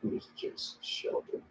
Who's just Sheldon?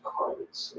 Cards.